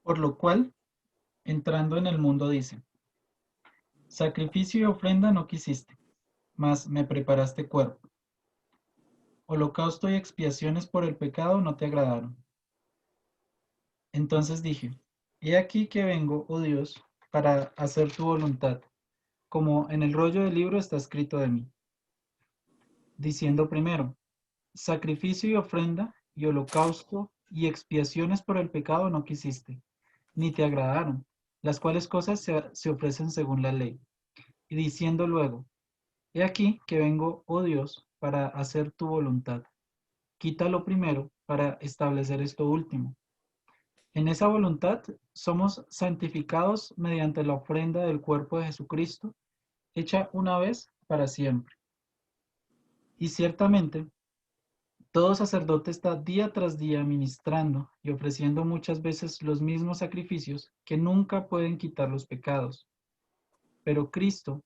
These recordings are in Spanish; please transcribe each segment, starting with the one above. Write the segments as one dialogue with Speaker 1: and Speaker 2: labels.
Speaker 1: Por lo cual, entrando en el mundo dice, sacrificio y ofrenda no quisiste, mas me preparaste cuerpo. Holocausto y expiaciones por el pecado no te agradaron. Entonces dije, he aquí que vengo, oh Dios, para hacer tu voluntad, como en el rollo del libro está escrito de mí, diciendo primero, sacrificio y ofrenda y holocausto y expiaciones por el pecado no quisiste, ni te agradaron, las cuales cosas se ofrecen según la ley. Y diciendo luego, he aquí que vengo, oh Dios, para hacer tu voluntad. Quita lo primero para establecer esto último. En esa voluntad somos santificados mediante la ofrenda del cuerpo de Jesucristo, hecha una vez para siempre. Y ciertamente, todo sacerdote está día tras día ministrando y ofreciendo muchas veces los mismos sacrificios que nunca pueden quitar los pecados. Pero Cristo,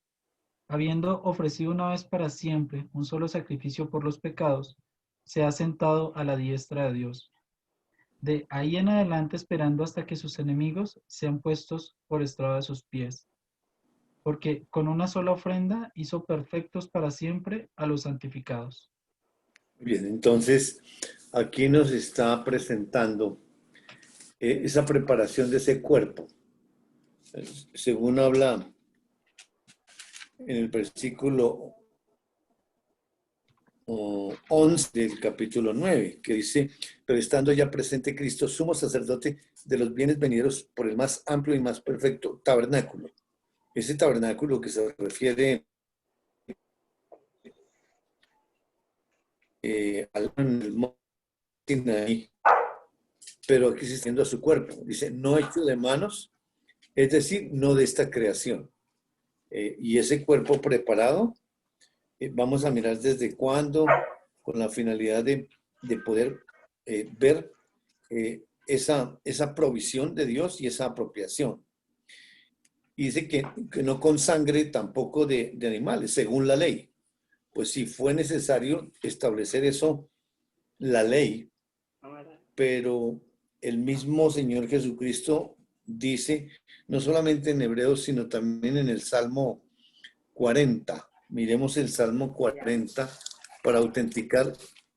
Speaker 1: habiendo ofrecido una vez para siempre un solo sacrificio por los pecados, se ha sentado a la diestra de Dios. De ahí en adelante esperando hasta que sus enemigos sean puestos por estrado de sus pies. Porque con una sola ofrenda hizo perfectos para siempre a los santificados.
Speaker 2: Bien, entonces aquí nos está presentando esa preparación de ese cuerpo. Según habla en el versículo 11 del capítulo 9, que dice, pero estando ya presente Cristo, sumo sacerdote de los bienes venideros por el más amplio y más perfecto tabernáculo. Ese tabernáculo que se refiere al monte Sinaí, pero aquí existiendo a su cuerpo. Dice, no hecho de manos, es decir, no de esta creación. Y ese cuerpo preparado, vamos a mirar desde cuándo, con la finalidad de poder ver esa provisión de Dios y esa apropiación. Y dice que no con sangre tampoco de animales, según la ley. Pues si fue necesario establecer eso, la ley, pero el mismo Señor Jesucristo dice, no solamente en Hebreos, sino también en el Salmo 40. Miremos el Salmo 40 para autenticar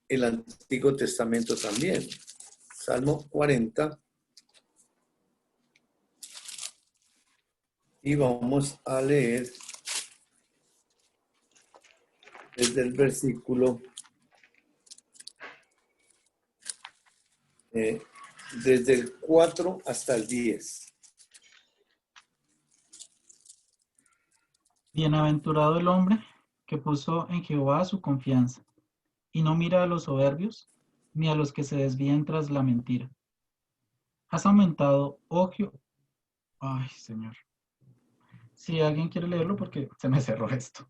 Speaker 2: el Antiguo Testamento también. Salmo 40. Y vamos a leer desde el versículo, desde el 4 hasta el 10.
Speaker 1: Bienaventurado el hombre que puso en Jehová su confianza, y no mira a los soberbios, ni a los que se desvían tras la mentira. Has aumentado, oh Jehová. Ay, Señor. Si alguien quiere leerlo, porque se me cerró esto.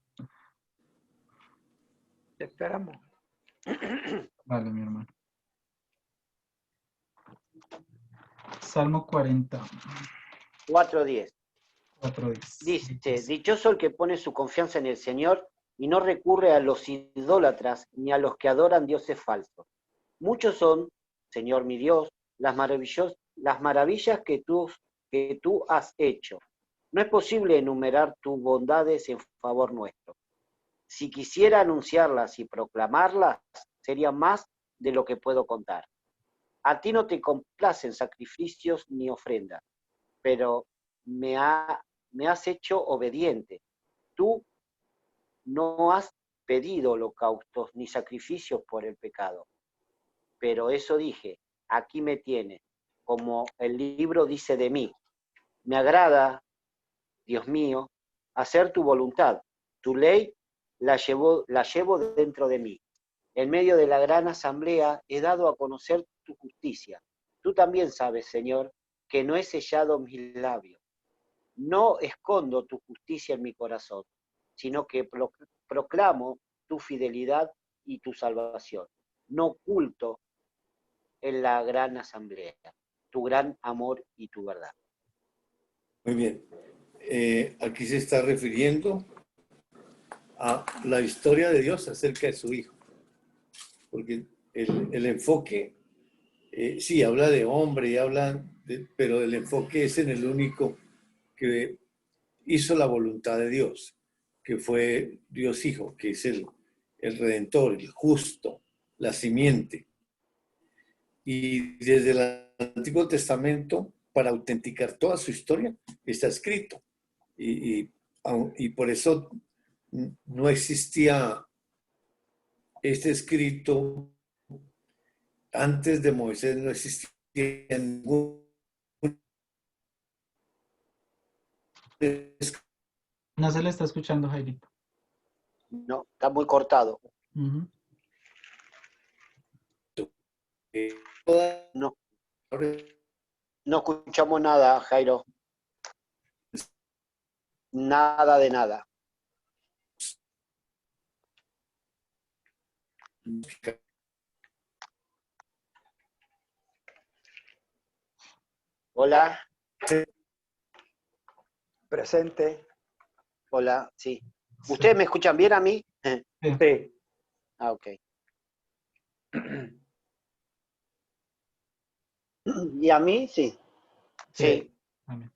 Speaker 3: Te esperamos.
Speaker 1: Vale, mi hermano. Salmo 40,
Speaker 3: 4:10.
Speaker 1: 4:10.
Speaker 3: Dice, dichoso el que pone su confianza en el Señor y no recurre a los idólatras ni a los que adoran dioses falsos. Muchos son, Señor mi Dios, las maravillas que tú has hecho. No es posible enumerar tus bondades en favor nuestro. Si quisiera anunciarlas y proclamarlas, sería más de lo que puedo contar. A ti no te complacen sacrificios ni ofrendas, pero me has hecho obediente. Tú no has pedido holocaustos ni sacrificios por el pecado. Pero eso dije, aquí me tienes, como el libro dice de mí. Me agrada, Dios mío, hacer tu voluntad. Tu ley la llevo dentro de mí. En medio de la gran asamblea he dado a conocer tu justicia. Tú también sabes, Señor, que no he sellado mis labios. No escondo tu justicia en mi corazón, sino que proclamo tu fidelidad y tu salvación. No oculto en la gran asamblea tu gran amor y tu verdad.
Speaker 2: Muy bien. Aquí se está refiriendo a la historia de Dios acerca de su Hijo. Porque el enfoque Sí, habla de hombre y pero el enfoque es en el único que hizo la voluntad de Dios, que fue Dios Hijo, que es el Redentor, el justo, la simiente. Y desde el Antiguo Testamento, para autenticar toda su historia, está escrito. Y por eso no existía este escrito antes de Moisés, no existía ningún escrito.
Speaker 1: No se le está escuchando, Jairito.
Speaker 3: No, está muy cortado.
Speaker 1: Ujú.
Speaker 3: No, no escuchamos nada, Jairo. Nada de nada. Hola,
Speaker 4: Presente.
Speaker 3: hola, sí. ¿Ustedes me escuchan bien a mí?
Speaker 1: Sí.
Speaker 4: Sí.
Speaker 3: Ah, ok. ¿Y a mí? Sí. Sí.
Speaker 1: Amén.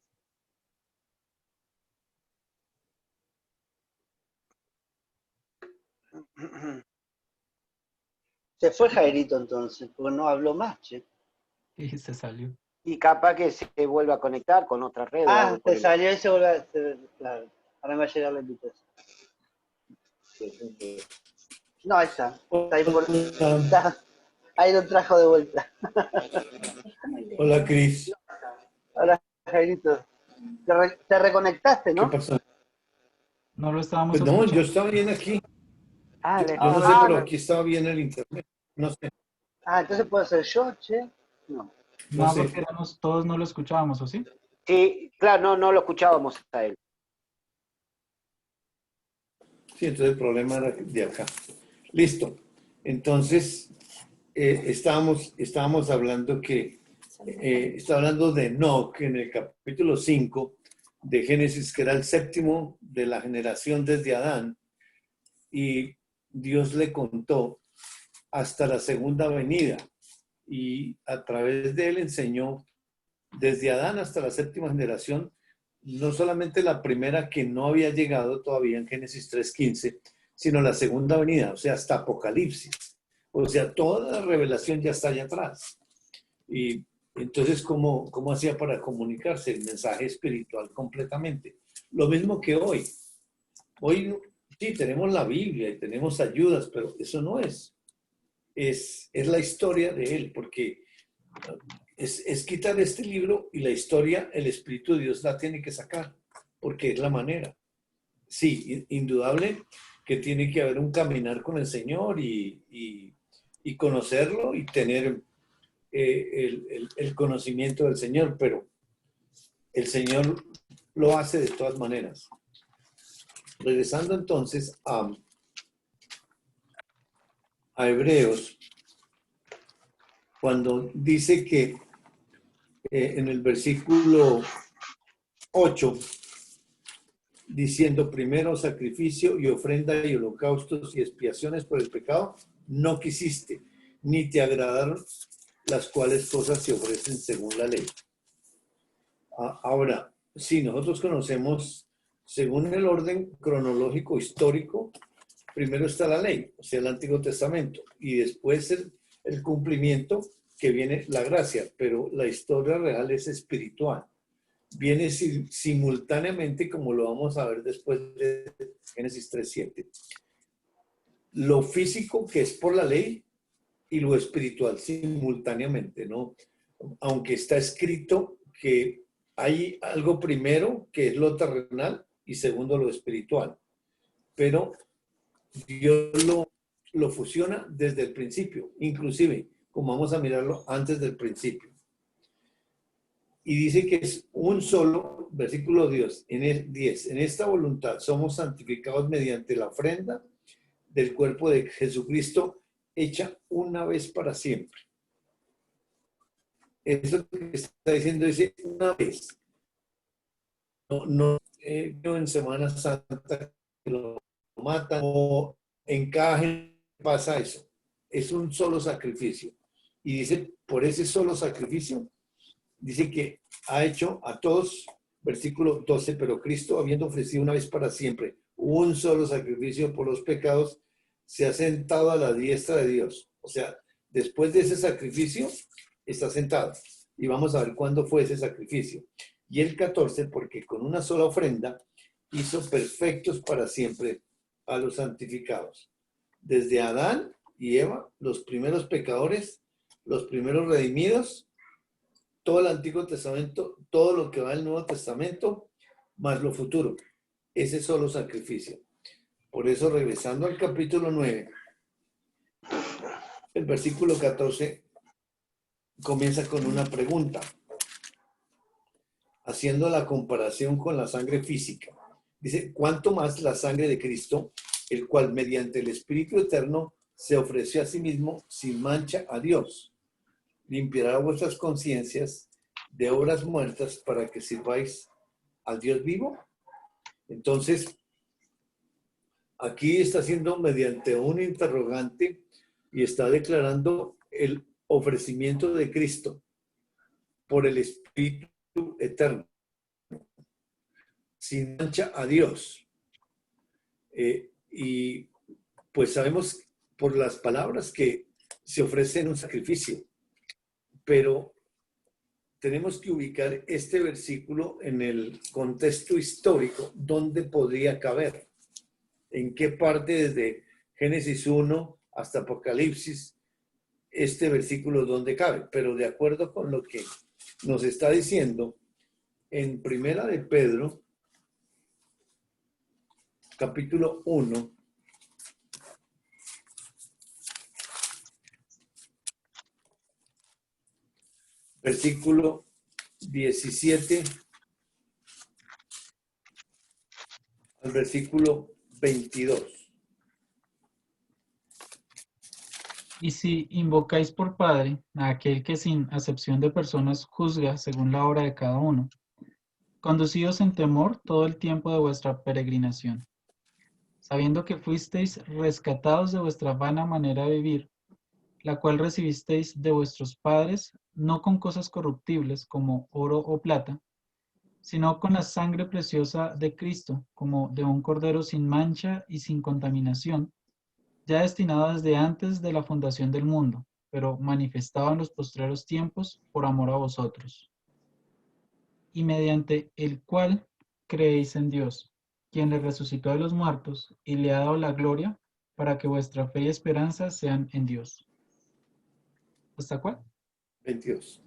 Speaker 3: Se fue Jairito entonces, porque no habló más, che.
Speaker 1: Y se salió.
Speaker 3: Y capaz que se vuelva a conectar con otra red o
Speaker 5: Ah,
Speaker 3: algo por
Speaker 5: te
Speaker 3: el
Speaker 5: salió y se vuelve a... Claro. Ahora me va a llegar la invitación. No, ahí está. Está ahí, está. Ahí lo trajo de vuelta.
Speaker 2: Hola, Cris.
Speaker 5: Hola, Jairito. Te reconectaste,
Speaker 2: ¿Qué
Speaker 5: ¿no?
Speaker 2: pasó?
Speaker 1: No lo estábamos
Speaker 2: Pues no, yo
Speaker 1: escuchando.
Speaker 2: estaba bien aquí.
Speaker 5: Ah, le
Speaker 2: Yo no sé, pero aquí estaba bien el internet. No sé,
Speaker 5: entonces puedo ser yo, che. No.
Speaker 2: no
Speaker 1: No,
Speaker 2: sé.
Speaker 1: porque todos no lo escuchábamos, ¿o sí?
Speaker 3: Sí, claro, no lo escuchábamos a él.
Speaker 2: Sí, entonces el problema era de acá. Listo. Entonces, estábamos hablando está hablando de Enoc en el capítulo 5 de Génesis, que era el séptimo de la generación desde Adán, y Dios le contó hasta la segunda venida, y a través de él enseñó desde Adán hasta la séptima generación, no solamente la primera que no había llegado todavía en Génesis 3:15, sino la segunda venida, o sea, hasta Apocalipsis. O sea, toda la revelación ya está allá atrás. Y entonces, ¿cómo hacía para comunicarse el mensaje espiritual completamente? Lo mismo que hoy. Hoy sí tenemos la Biblia y tenemos ayudas, pero eso no es. Es la historia de él, porque es quitar este libro y la historia, el Espíritu de Dios la tiene que sacar, porque es la manera. Sí, indudable que tiene que haber un caminar con el Señor y conocerlo y tener el conocimiento del Señor, pero el Señor lo hace de todas maneras. Regresando entonces a Hebreos, cuando dice que en el versículo 8, diciendo primero sacrificio y ofrenda y holocaustos y expiaciones por el pecado, no quisiste, ni te agradaron las cuales cosas se ofrecen según la ley. Ahora, si nosotros conocemos, según el orden cronológico histórico, primero está la ley, o sea, el Antiguo Testamento, y después el cumplimiento, que viene la gracia, pero la historia real es espiritual. Viene simultáneamente, como lo vamos a ver después de Génesis 3:7. Lo físico, que es por la ley, y lo espiritual simultáneamente, ¿no? Aunque está escrito que hay algo primero, que es lo terrenal, y segundo, lo espiritual. Pero Dios lo fusiona desde el principio, inclusive, como vamos a mirarlo antes del principio. Y dice que es un solo, versículo 10, en esta voluntad somos santificados mediante la ofrenda del cuerpo de Jesucristo hecha una vez para siempre. Eso que está diciendo dice una vez. No en Semana Santa que lo matan o en cada gente pasa eso. Es un solo sacrificio. Y dice, por ese solo sacrificio, dice que ha hecho a todos, versículo 12, pero Cristo, habiendo ofrecido una vez para siempre un solo sacrificio por los pecados, se ha sentado a la diestra de Dios. O sea, después de ese sacrificio, está sentado. Y vamos a ver cuándo fue ese sacrificio. Y el 14, porque con una sola ofrenda hizo perfectos para siempre a los santificados. Desde Adán y Eva, los primeros pecadores, los primeros redimidos, todo el Antiguo Testamento, todo lo que va del Nuevo Testamento, más lo futuro. Ese solo sacrificio. Por eso, regresando al capítulo 9, el versículo 14 comienza con una pregunta, haciendo la comparación con la sangre física. Dice, ¿cuánto más la sangre de Cristo, el cual mediante el Espíritu Eterno se ofreció a sí mismo sin mancha a Dios, limpiará vuestras conciencias de obras muertas para que sirváis al Dios vivo? Entonces, aquí está haciendo mediante un interrogante y está declarando el ofrecimiento de Cristo por el Espíritu Eterno, sin mancha a Dios. Y pues sabemos por las palabras que se ofrece en un sacrificio, pero tenemos que ubicar este versículo en el contexto histórico, ¿dónde podría caber? ¿En qué parte desde Génesis 1 hasta Apocalipsis este versículo dónde cabe? Pero de acuerdo con lo que nos está diciendo en Primera de Pedro, capítulo 1, versículo 17 al versículo 22.
Speaker 1: Y si invocáis por Padre a aquel que sin acepción de personas juzga según la obra de cada uno, conducíos en temor todo el tiempo de vuestra peregrinación, sabiendo que fuisteis rescatados de vuestra vana manera de vivir, la cual recibisteis de vuestros padres, no con cosas corruptibles como oro o plata, sino con la sangre preciosa de Cristo, como de un cordero sin mancha y sin contaminación, ya destinado desde antes de la fundación del mundo, pero manifestado en los postreros tiempos por amor a vosotros, y mediante el cual creéis en Dios, quien le resucitó de los muertos y le ha dado la gloria, para que vuestra fe y esperanza sean en Dios. ¿Hasta cuál?
Speaker 2: 22.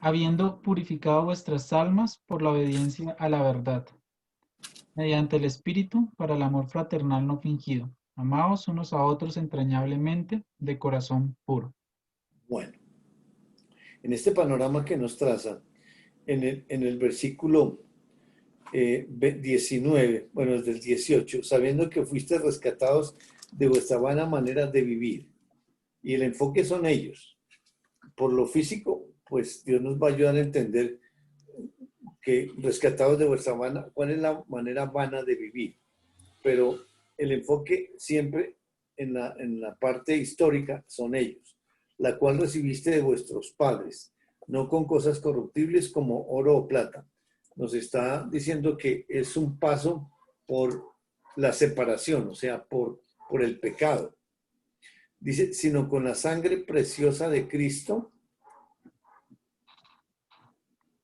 Speaker 1: Habiendo purificado vuestras almas por la obediencia a la verdad, mediante el Espíritu, para el amor fraternal no fingido. Amaos unos a otros entrañablemente, de corazón puro.
Speaker 2: Bueno, en este panorama que nos traza, en el versículo 19, bueno, desde el 18, sabiendo que fuiste rescatados de vuestra vana manera de vivir. Y el enfoque son ellos. Por lo físico, pues Dios nos va a ayudar a entender que rescatados de vuestra vana, cuál es la manera vana de vivir. Pero el enfoque siempre en la parte histórica son ellos, la cual recibiste de vuestros padres, no con cosas corruptibles como oro o plata. Nos está diciendo que es un paso por la separación, o sea, por el pecado. Dice, sino con la sangre preciosa de Cristo,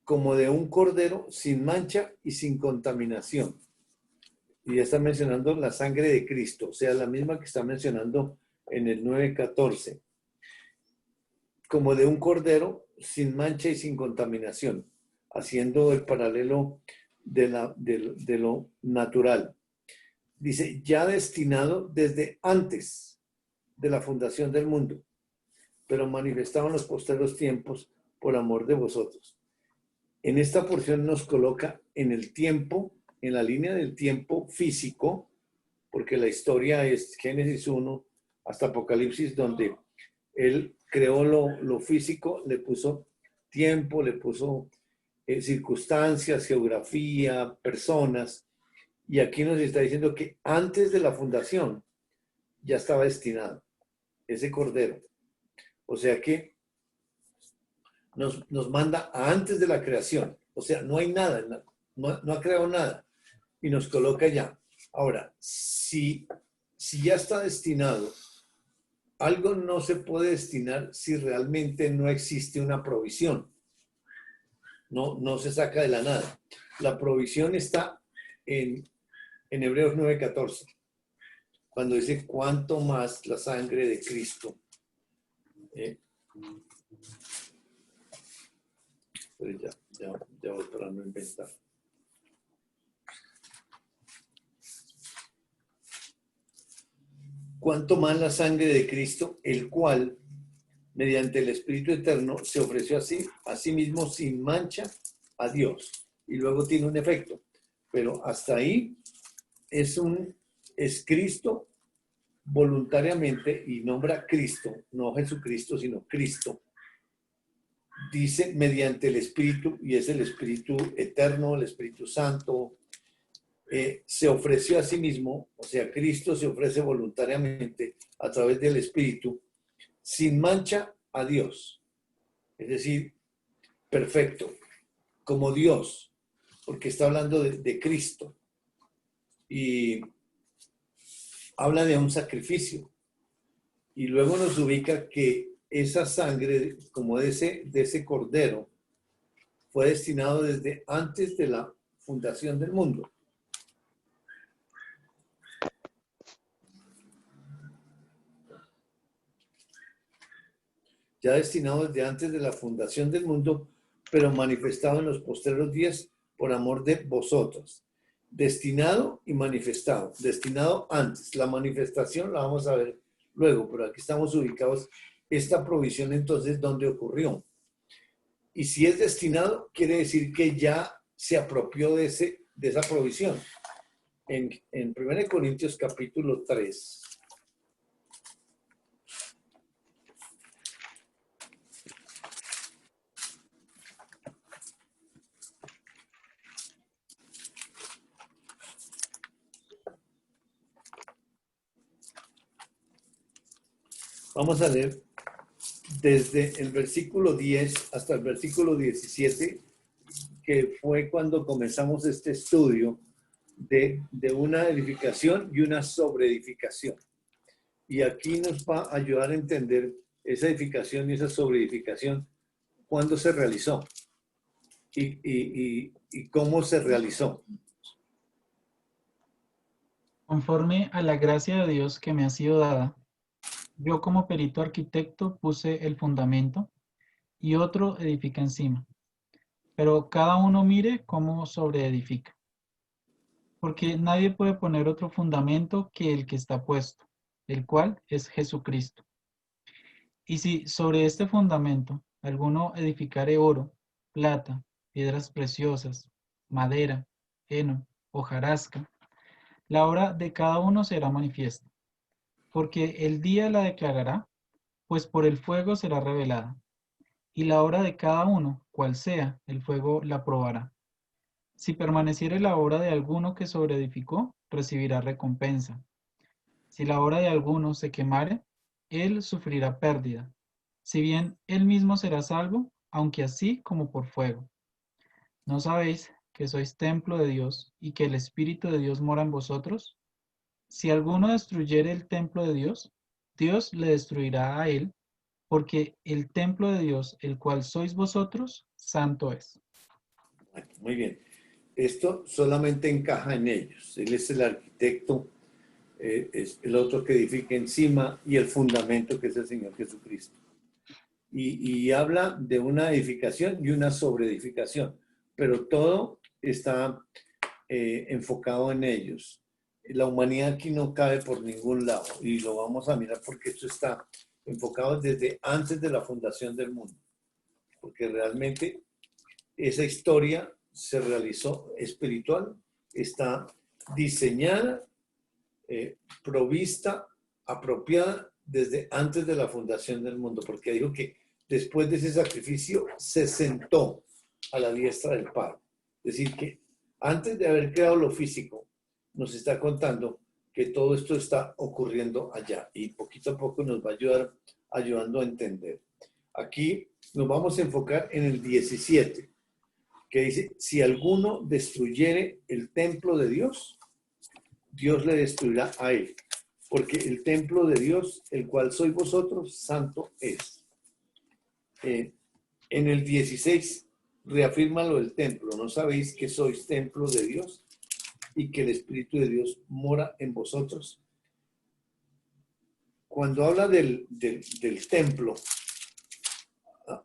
Speaker 2: como de un cordero sin mancha y sin contaminación. Y ya está mencionando la sangre de Cristo, o sea, la misma que está mencionando en el 9:14. Como de un cordero sin mancha y sin contaminación, haciendo el paralelo de lo natural. Dice, ya destinado desde antes de la fundación del mundo, pero manifestado en los postreros tiempos por amor de vosotros. En esta porción nos coloca en el tiempo, en la línea del tiempo físico, porque la historia es Génesis 1 hasta Apocalipsis, donde él creó lo físico, le puso tiempo, le puso circunstancias, geografía, personas, y aquí nos está diciendo que antes de la fundación ya estaba destinado ese cordero. O sea que nos manda a antes de la creación. O sea, no hay nada, no ha creado nada. Y nos coloca ya. Ahora, si ya está destinado, algo no se puede destinar si realmente no existe una provisión. No se saca de la nada. La provisión está en Hebreos 9:14, cuando dice cuánto más la sangre de Cristo. Pero ya voy para no inventar. Cuánto más la sangre de Cristo, el cual, mediante el Espíritu Eterno, se ofreció a sí mismo sin mancha a Dios. Y luego tiene un efecto. Pero hasta ahí es Cristo voluntariamente, y nombra Cristo, no Jesucristo, sino Cristo. Dice mediante el Espíritu, y es el Espíritu Eterno, el Espíritu Santo, se ofreció a sí mismo, o sea, Cristo se ofrece voluntariamente a través del Espíritu, sin mancha a Dios. Es decir, perfecto, como Dios, porque está hablando de Cristo. Y habla de un sacrificio. Y luego nos ubica que esa sangre, como de ese cordero, fue destinado desde antes de la fundación del mundo. Ya destinado desde antes de la fundación del mundo, pero manifestado en los postreros días por amor de vosotros. Destinado y manifestado. Destinado antes. La manifestación la vamos a ver luego, pero aquí estamos ubicados. Esta provisión entonces, ¿dónde ocurrió? Y si es destinado, quiere decir que ya se apropió de esa provisión. En 1 Corintios capítulo 3. Vamos a leer desde el versículo 10 hasta el versículo 17, que fue cuando comenzamos este estudio de una edificación y una sobreedificación. Y aquí nos va a ayudar a entender esa edificación y esa sobreedificación, cuándo se realizó y cómo se realizó.
Speaker 1: Conforme a la gracia de Dios que me ha sido dada, yo como perito arquitecto puse el fundamento y otro edifica encima. Pero cada uno mire cómo sobreedifica. Porque nadie puede poner otro fundamento que el que está puesto, el cual es Jesucristo. Y si sobre este fundamento alguno edificare oro, plata, piedras preciosas, madera, heno, hojarasca, la obra de cada uno será manifiesta, porque el día la declarará, pues por el fuego será revelada. Y la obra de cada uno, cual sea, el fuego la probará. Si permaneciere la obra de alguno que sobreedificó, recibirá recompensa. Si la obra de alguno se quemare, él sufrirá pérdida. Si bien él mismo será salvo, aunque así como por fuego. ¿No sabéis que sois templo de Dios y que el Espíritu de Dios mora en vosotros? Si alguno destruyere el templo de Dios, Dios le destruirá a él, porque el templo de Dios, el cual sois vosotros, santo es.
Speaker 2: Muy bien. Esto solamente encaja en ellos. Él es el arquitecto, es el otro que edifica encima y el fundamento que es el Señor Jesucristo. Y habla de una edificación y una sobreedificación, pero todo está enfocado en ellos. La humanidad aquí no cabe por ningún lado y lo vamos a mirar porque esto está enfocado desde antes de la fundación del mundo, porque realmente esa historia se realizó espiritual, está diseñada, provista, apropiada desde antes de la fundación del mundo, porque dijo que después de ese sacrificio se sentó a la diestra del Padre. Es decir, que antes de haber creado lo físico, nos está contando que todo esto está ocurriendo allá y poquito a poco nos va a ayudando a entender. Aquí nos vamos a enfocar en el 17, que dice, si alguno destruyere el templo de Dios, Dios le destruirá a él, porque el templo de Dios, el cual sois vosotros, santo es. En el 16 reafirma lo del templo. ¿No sabéis que sois templo de Dios y que el Espíritu de Dios mora en vosotros? Cuando habla del templo,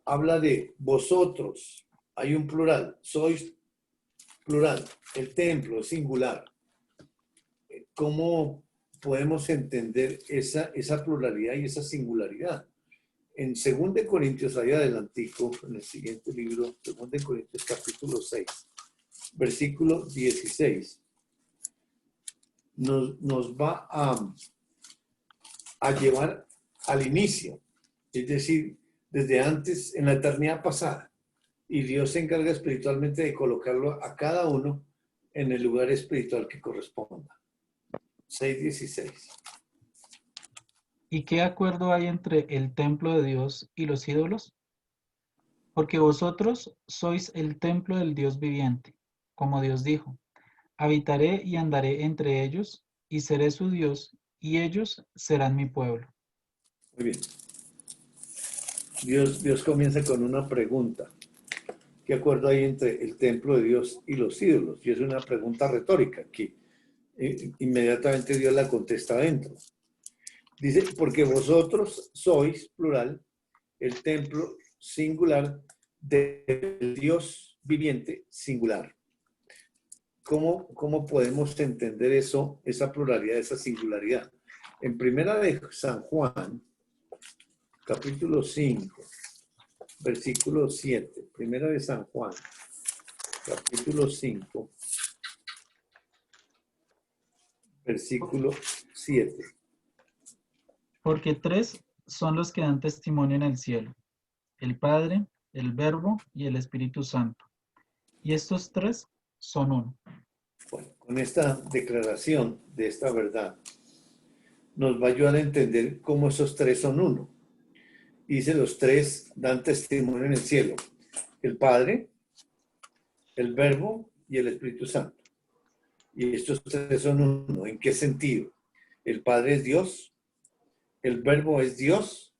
Speaker 2: habla de vosotros. Hay un plural, sois plural. El templo es singular. ¿Cómo podemos entender esa pluralidad y esa singularidad? En 2 Corintios, ahí adelantico, en el siguiente libro, 2 Corintios capítulo 6, versículo 16, nos va a llevar al inicio, es decir, desde antes, en la eternidad pasada. Y Dios se encarga espiritualmente de colocarlo a cada uno en el lugar espiritual que corresponda. 6:16.
Speaker 1: ¿Y qué acuerdo hay entre el templo de Dios y los ídolos? Porque vosotros sois el templo del Dios viviente, como Dios dijo, habitaré y andaré entre ellos, y seré su Dios, y ellos serán mi pueblo.
Speaker 2: Muy bien. Dios comienza con una pregunta. ¿Qué acuerdo hay entre el templo de Dios y los ídolos? Y es una pregunta retórica que inmediatamente Dios la contesta adentro. Dice, porque vosotros sois, plural, el templo singular del Dios viviente singular. ¿Cómo podemos entender eso, esa pluralidad, esa singularidad? En primera de San Juan, capítulo 5, versículo 7. Primera de San Juan, capítulo 5, versículo 7.
Speaker 1: Porque tres son los que dan testimonio en el cielo, el Padre, el Verbo y el Espíritu Santo. Y estos tres son uno.
Speaker 2: Bueno, con esta declaración de esta verdad, nos va a ayudar a entender cómo esos tres son uno. Dice, los tres dan testimonio en el cielo. El Padre, el Verbo y el Espíritu Santo. Y estos tres son uno. ¿En qué sentido? El Padre es Dios, el Verbo es Dios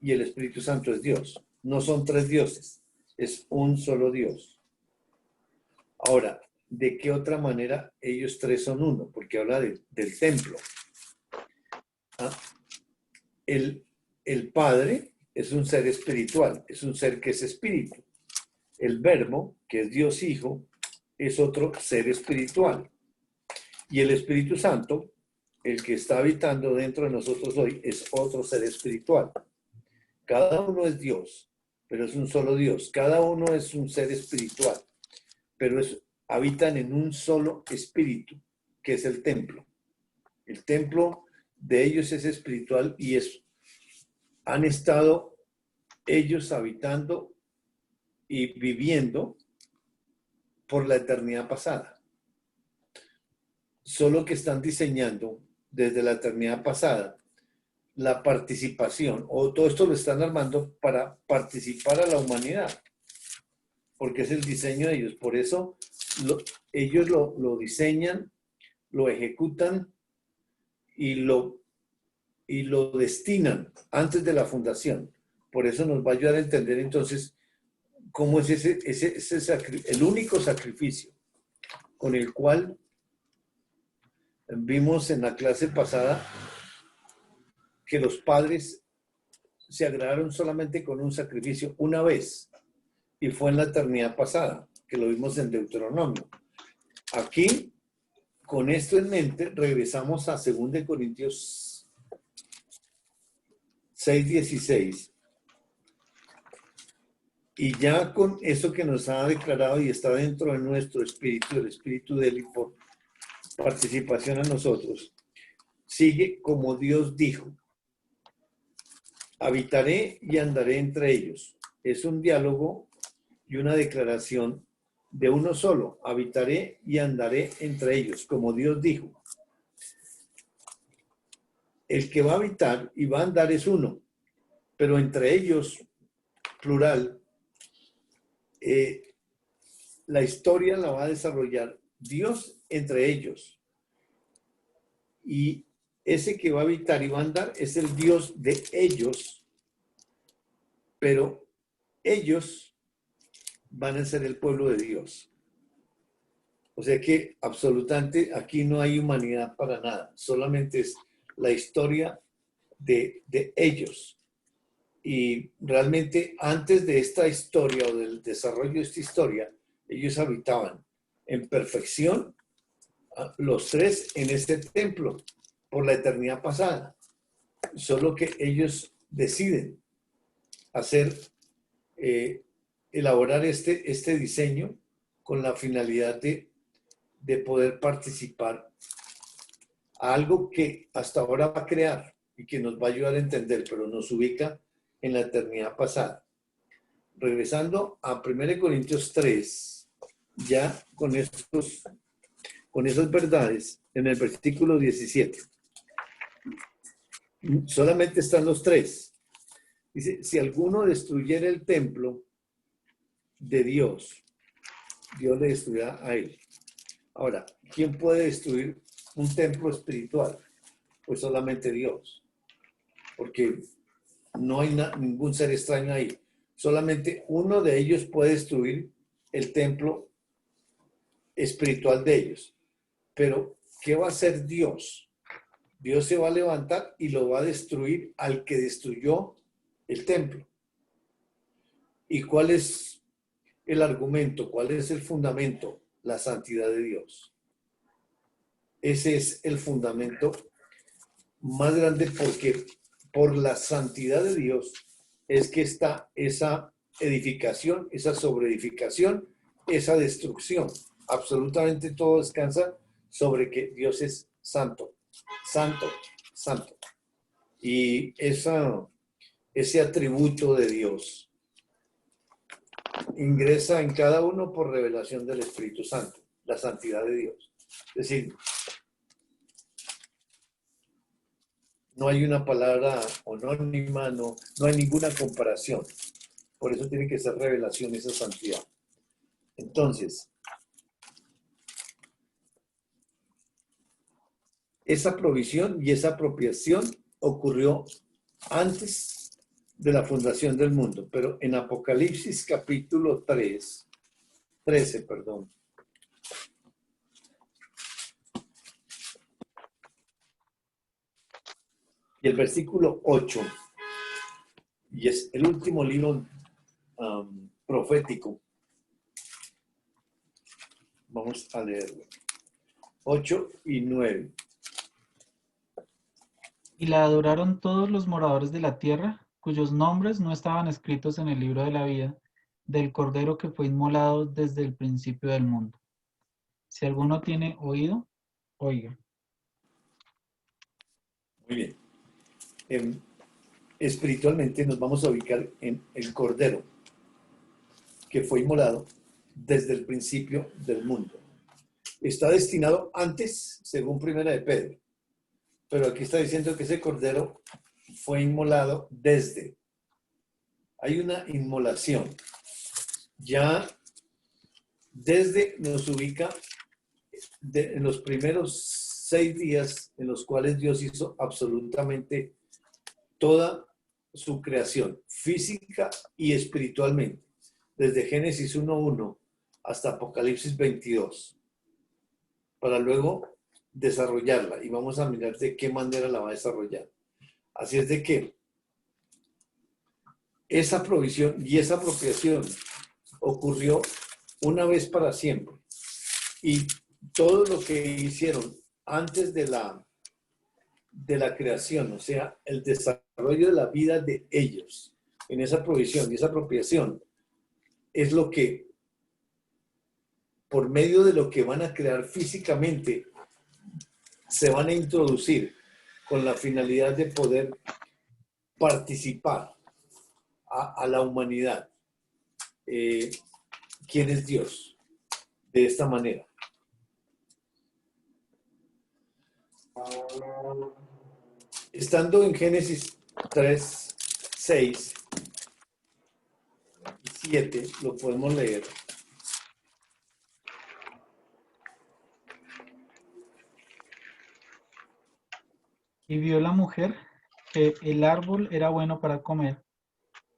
Speaker 2: y el Espíritu Santo es Dios. No son tres dioses, es un solo Dios. Ahora, ¿de qué otra manera ellos tres son uno? Porque habla del templo. El Padre es un ser espiritual, es un ser que es espíritu. El Verbo, que es Dios Hijo, es otro ser espiritual. Y el Espíritu Santo, el que está habitando dentro de nosotros hoy, es otro ser espiritual. Cada uno es Dios, pero es un solo Dios. Cada uno es un ser espiritual, pero habitan en un solo espíritu, que es el templo. El templo de ellos es espiritual y han estado ellos habitando y viviendo por la eternidad pasada. Solo que están diseñando desde la eternidad pasada la participación, o todo esto lo están armando para participar a la humanidad, porque es el diseño de ellos. Por eso ellos lo diseñan, lo ejecutan y lo destinan antes de la fundación. Por eso nos va a ayudar a entender entonces cómo es el único sacrificio con el cual vimos en la clase pasada que los padres se agradaron solamente con un sacrificio una vez, y fue en la eternidad pasada, que lo vimos en Deuteronomio. Aquí, con esto en mente, regresamos a 2 Corintios 6:16. Y ya con eso que nos ha declarado y está dentro de nuestro espíritu, el espíritu de él, por participación a nosotros, sigue como Dios dijo: habitaré y andaré entre ellos. Es un diálogo y una declaración de uno solo: habitaré y andaré entre ellos, como Dios dijo. El que va a habitar y va a andar es uno, pero entre ellos plural, la historia la va a desarrollar Dios entre ellos. Y ese que va a habitar y va a andar es el Dios de ellos, pero ellos van a ser el pueblo de Dios. O sea que absolutamente aquí no hay humanidad para nada, solamente es la historia de ellos. Y realmente antes de esta historia o del desarrollo de esta historia, ellos habitaban en perfección, los tres en este templo por la eternidad pasada. Solo que ellos deciden hacer, elaborar este diseño con la finalidad de poder participar a algo que hasta ahora va a crear y que nos va a ayudar a entender, pero nos ubica en la eternidad pasada. Regresando a 1 Corintios 3, ya con esas verdades, en el versículo 17. Solamente están los tres. Dice, si alguno destruyera el templo de Dios, Dios le destruirá a él. Ahora, ¿quién puede destruir un templo espiritual? Pues solamente Dios. Porque no hay ningún ser extraño ahí. Solamente uno de ellos puede destruir el templo espiritual de ellos. Pero, ¿qué va a hacer Dios? Dios se va a levantar y lo va a destruir al que destruyó el templo. ¿Y cuál es el argumento? ¿Cuál es el fundamento? La santidad de Dios. Ese es el fundamento más grande, porque por la santidad de Dios es que está esa edificación, esa sobreedificación, esa destrucción. Absolutamente todo descansa sobre que Dios es santo, santo, santo. Y ese atributo de Dios ingresa en cada uno por revelación del Espíritu Santo, la santidad de Dios. Es decir, no hay una palabra anónima, no hay ninguna comparación. Por eso tiene que ser revelación esa santidad. Entonces, esa provisión y esa apropiación ocurrió antes de la fundación del mundo, pero en Apocalipsis capítulo 13, y el versículo 8, y es el último libro profético. Vamos a leerlo. 8 y 9.
Speaker 1: Y la adoraron todos los moradores de la tierra, cuyos nombres no estaban escritos en el libro de la vida del Cordero que fue inmolado desde el principio del mundo. Si alguno tiene oído, oiga.
Speaker 2: Muy bien. Espiritualmente nos vamos a ubicar en el Cordero que fue inmolado desde el principio del mundo. Está destinado antes, según Primera de Pedro, pero aquí está diciendo que ese Cordero fue inmolado desde. Hay una inmolación. Ya desde nos ubica en los primeros 6 días en los cuales Dios hizo absolutamente toda su creación, física y espiritualmente, desde Génesis 1:1 hasta Apocalipsis 22, para luego desarrollarla. Y vamos a mirar de qué manera la va a desarrollar. Así es de que esa provisión y esa apropiación ocurrió una vez para siempre. Y todo lo que hicieron antes de la creación, o sea, el desarrollo de la vida de ellos, en esa provisión y esa apropiación, es lo que, por medio de lo que van a crear físicamente, se van a introducir con la finalidad de poder participar a la humanidad. ¿Quién es Dios? De esta manera. Estando en Génesis 3:6, 7 lo podemos leer.
Speaker 1: Y vio la mujer que el árbol era bueno para comer,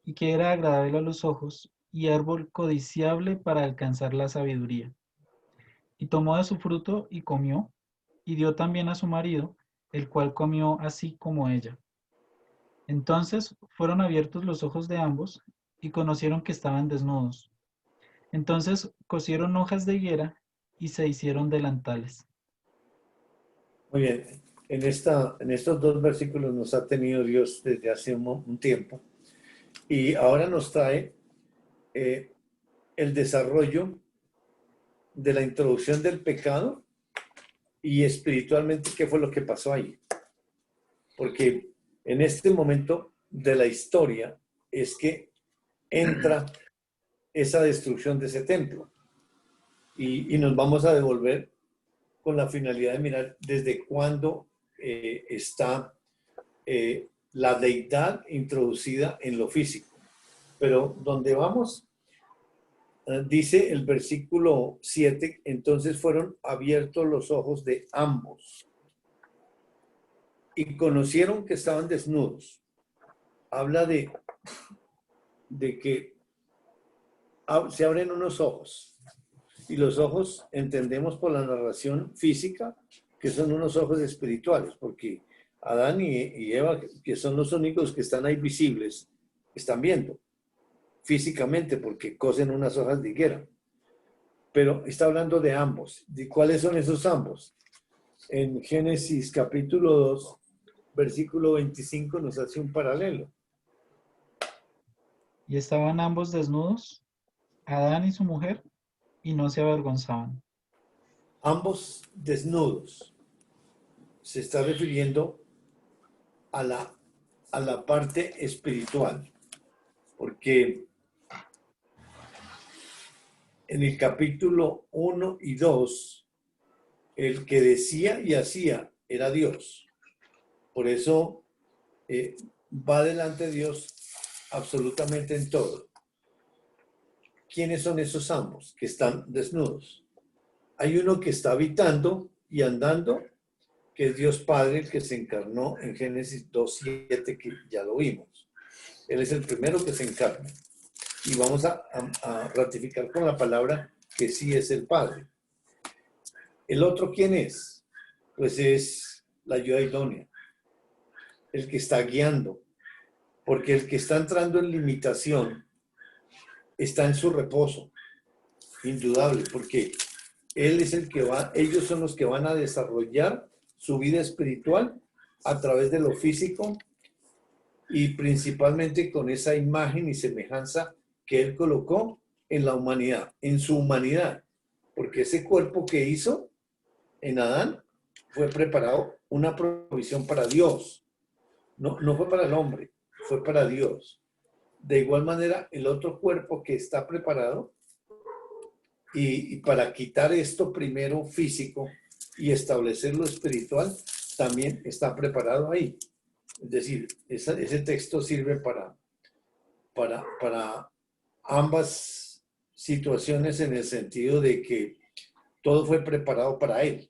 Speaker 1: y que era agradable a los ojos, y árbol codiciable para alcanzar la sabiduría. Y tomó de su fruto y comió, y dio también a su marido, el cual comió así como ella. Entonces fueron abiertos los ojos de ambos, y conocieron que estaban desnudos. Entonces cosieron hojas de higuera, y se hicieron delantales.
Speaker 2: Muy bien. En estos dos versículos nos ha tenido Dios desde hace un tiempo. Y ahora nos trae el desarrollo de la introducción del pecado y espiritualmente qué fue lo que pasó ahí. Porque en este momento de la historia es que entra esa destrucción de ese templo. Y nos vamos a devolver con la finalidad de mirar desde cuándo está la deidad introducida en lo físico. Pero donde vamos, dice el versículo 7, entonces fueron abiertos los ojos de ambos y conocieron que estaban desnudos. Habla de que se abren unos ojos. Y los ojos entendemos por la narración física que son unos ojos espirituales, porque Adán y Eva, que son los únicos que están ahí visibles, están viendo físicamente porque cosen unas hojas de higuera. Pero está hablando de ambos. ¿De cuáles son esos ambos? En Génesis capítulo 2, versículo 25 nos hace un paralelo.
Speaker 1: Y estaban ambos desnudos, Adán y su mujer, y no se avergonzaban.
Speaker 2: Ambos desnudos. Se está refiriendo a la parte espiritual. Porque en el capítulo 1 y 2, el que decía y hacía era Dios. Por eso va delante de Dios absolutamente en todo. ¿Quiénes son esos ambos que están desnudos? Hay uno que está habitando y andando, que es Dios Padre, el que se encarnó en Génesis 2:7, que ya lo vimos. Él es el primero que se encarna. Y vamos a ratificar con la palabra que sí es el Padre. ¿El otro quién es? Pues es la ayuda idónea, el que está guiando, porque el que está entrando en limitación está en su reposo, indudable, porque él es el que va, ellos son los que van a desarrollar su vida espiritual a través de lo físico y principalmente con esa imagen y semejanza que él colocó en la humanidad, en su humanidad, porque ese cuerpo que hizo en Adán fue preparado una provisión para Dios, no fue para el hombre, fue para Dios. De igual manera, el otro cuerpo que está preparado y para quitar esto primero físico y establecer lo espiritual, también está preparado ahí. Es decir, ese texto sirve para ambas situaciones en el sentido de que todo fue preparado para él.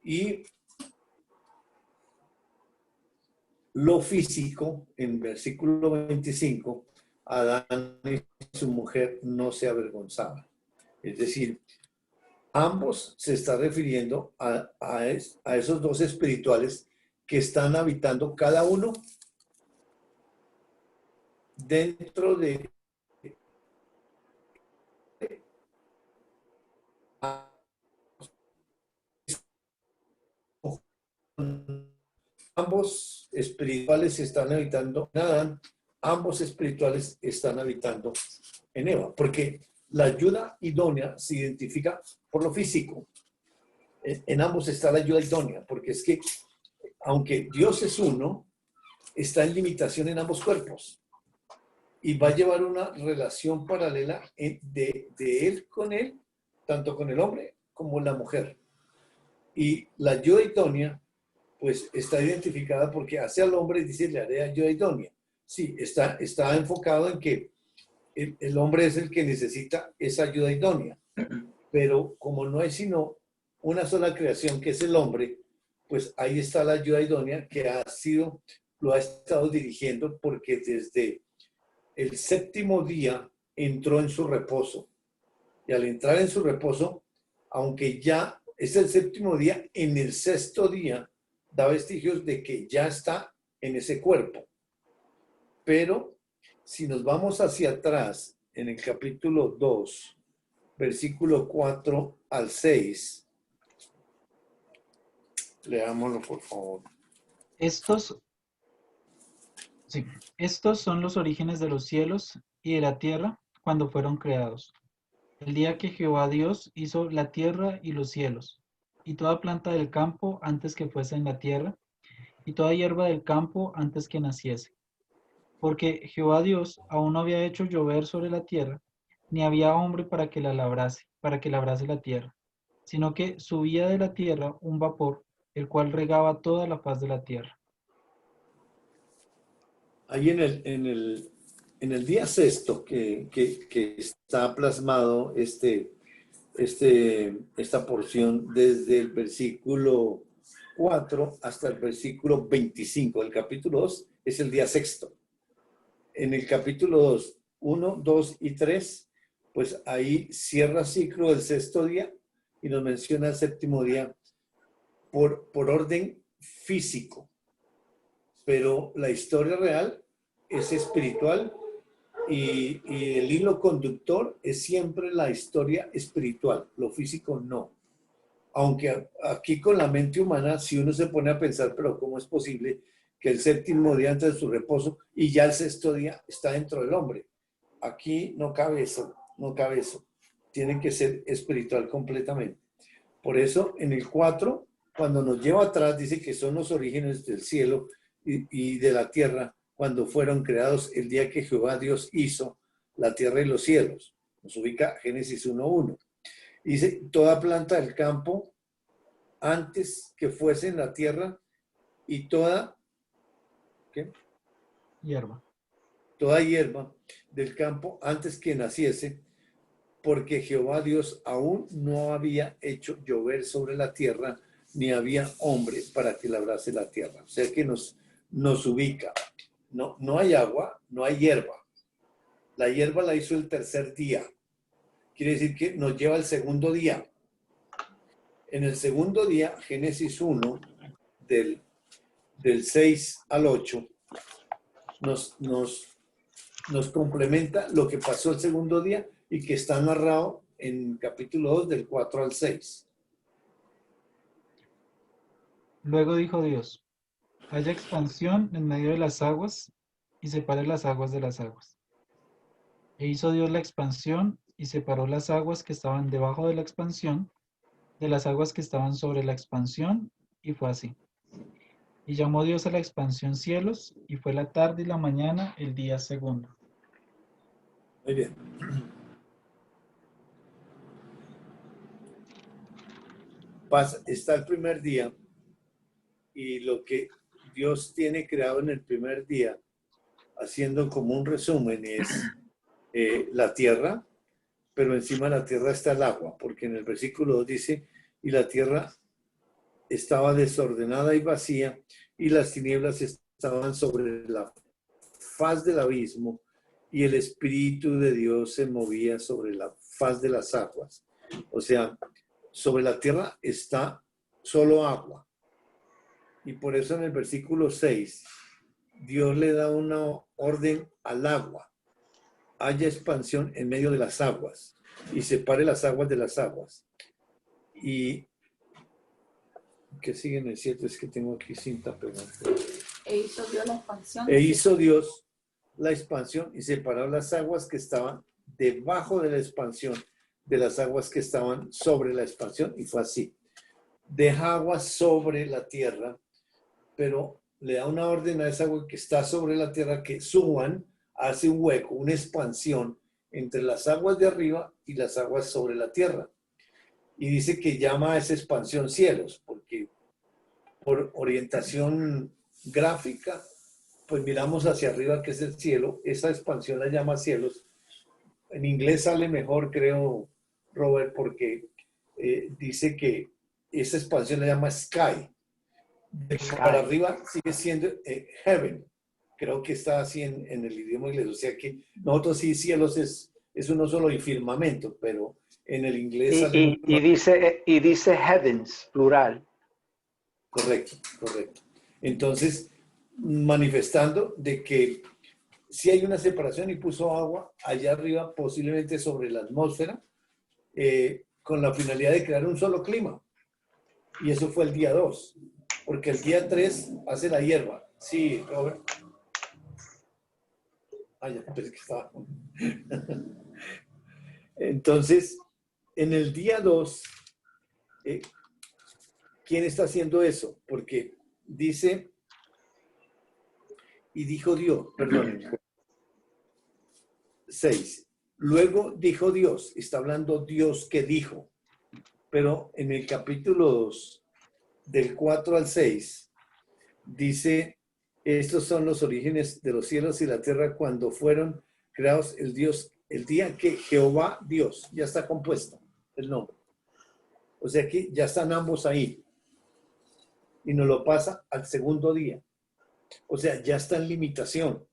Speaker 2: Y lo físico, en versículo 25, Adán y su mujer no se avergonzaban. Es decir, ambos se está refiriendo a esos dos espirituales que están habitando cada uno dentro de ambos espirituales están habitando en Adán, ambos espirituales están habitando en Eva, porque la ayuda idónea se identifica por lo físico. En ambos está la ayuda idónea, porque es que aunque Dios es uno, está en limitación en ambos cuerpos y va a llevar una relación paralela de él con él, tanto con el hombre como la mujer. Y la ayuda idónea, pues está identificada porque hace al hombre y dice, le haré ayuda idónea. Sí, está enfocado en que el hombre es el que necesita esa ayuda idónea. Pero como no hay sino una sola creación que es el hombre, pues ahí está la ayuda idónea que lo ha estado dirigiendo, porque desde el séptimo día entró en su reposo. Y al entrar en su reposo, aunque ya es el séptimo día, en el sexto día da vestigios de que ya está en ese cuerpo. Pero si nos vamos hacia atrás, en el capítulo 2, versículo 4 al 6, leámoslo por favor.
Speaker 1: Estos, sí, estos son los orígenes de los cielos y de la tierra cuando fueron creados. El día que Jehová Dios hizo la tierra y los cielos, y toda planta del campo antes que fuese en la tierra, y toda hierba del campo antes que naciese. Porque Jehová Dios aún no había hecho llover sobre la tierra, ni había hombre para que labrase la tierra, sino que subía de la tierra un vapor, el cual regaba toda la faz de la tierra.
Speaker 2: Ahí en el día sexto que está plasmado esta porción desde el versículo 4 hasta el versículo 25 del capítulo 2, es el día sexto. En el capítulo 2, 1, 2 y 3, pues ahí cierra ciclo el sexto día y nos menciona el séptimo día por orden físico. Pero la historia real es espiritual y el hilo conductor es siempre la historia espiritual, lo físico no. Aunque aquí con la mente humana, si uno se pone a pensar, pero ¿cómo es posible que el séptimo día antes de su reposo y ya el sexto día está dentro del hombre? Aquí no cabe eso, no cabe eso. Tiene que ser espiritual completamente. Por eso en el 4, cuando nos lleva atrás, dice que son los orígenes del cielo y de la tierra cuando fueron creados el día que Jehová Dios hizo la tierra y los cielos. Nos ubica Génesis 1:1. Dice, toda planta del campo antes que fuese en la tierra y toda, ¿qué?
Speaker 1: Hierba.
Speaker 2: Toda hierba del campo antes que naciese, porque Jehová Dios aún no había hecho llover sobre la tierra, ni había hombre para que labrase la tierra. O sea que nos ubica. No hay agua, no hay hierba. La hierba la hizo el tercer día. Quiere decir que nos lleva al segundo día. En el segundo día, Génesis 1, del 6 al 8, nos complementa lo que pasó el segundo día y que está narrado en capítulo 2, del 4 al 6.
Speaker 1: Luego dijo Dios, haya expansión en medio de las aguas y separe las aguas de las aguas. E hizo Dios la expansión y separó las aguas que estaban debajo de la expansión de las aguas que estaban sobre la expansión, y fue así. Y llamó Dios a la expansión cielos, y fue la tarde y la mañana el día segundo.
Speaker 2: Muy bien. Está el primer día y lo que Dios tiene creado en el primer día, haciendo como un resumen, es la tierra, pero encima de la tierra está el agua, porque en el versículo 2 dice, y la tierra estaba desordenada y vacía, y las tinieblas estaban sobre la faz del abismo, y el Espíritu de Dios se movía sobre la faz de las aguas. O sea, sobre la tierra está solo agua. Y por eso en el versículo 6, Dios le da una orden al agua. Haya expansión en medio de las aguas y separe las aguas de las aguas. Y que sigue en el 7, es que tengo aquí cinta pegada.
Speaker 4: E hizo Dios la expansión.
Speaker 2: E hizo Dios la expansión y separó las aguas que estaban debajo de la expansión de las aguas que estaban sobre la expansión, y fue así. Deja aguas sobre la tierra, pero le da una orden a esa agua que está sobre la tierra que suban, hace un hueco, una expansión entre las aguas de arriba y las aguas sobre la tierra. Y dice que llama a esa expansión cielos, porque por orientación gráfica, pues miramos hacia arriba, que es el cielo, esa expansión la llama cielos, en inglés sale mejor, creo, Robert, porque dice que esa expansión le llama sky. Para arriba sigue siendo heaven. Creo que está así en el idioma inglés. O sea que nosotros sí, cielos es uno solo y firmamento, pero en el inglés sale mucho más.
Speaker 5: Y dice heavens, plural.
Speaker 2: Correcto, correcto. Entonces, manifestando de que si hay una separación y puso agua allá arriba, posiblemente sobre la atmósfera, con la finalidad de crear un solo clima. Y eso fue el día 2, porque el día 3 hace la hierba. Sí, Robert. Ah, ya, pensé que estaba. Entonces, en el día 2, ¿quién está haciendo eso? Porque dice, y dijo Dios, perdón, 6. Luego dijo Dios, está hablando Dios que dijo, pero en el capítulo 2, del 4 al 6, dice, estos son los orígenes de los cielos y la tierra cuando fueron creados el día que Jehová Dios, ya está compuesto el nombre. O sea que ya están ambos ahí. Y nos lo pasa al segundo día. O sea, ya está en limitación.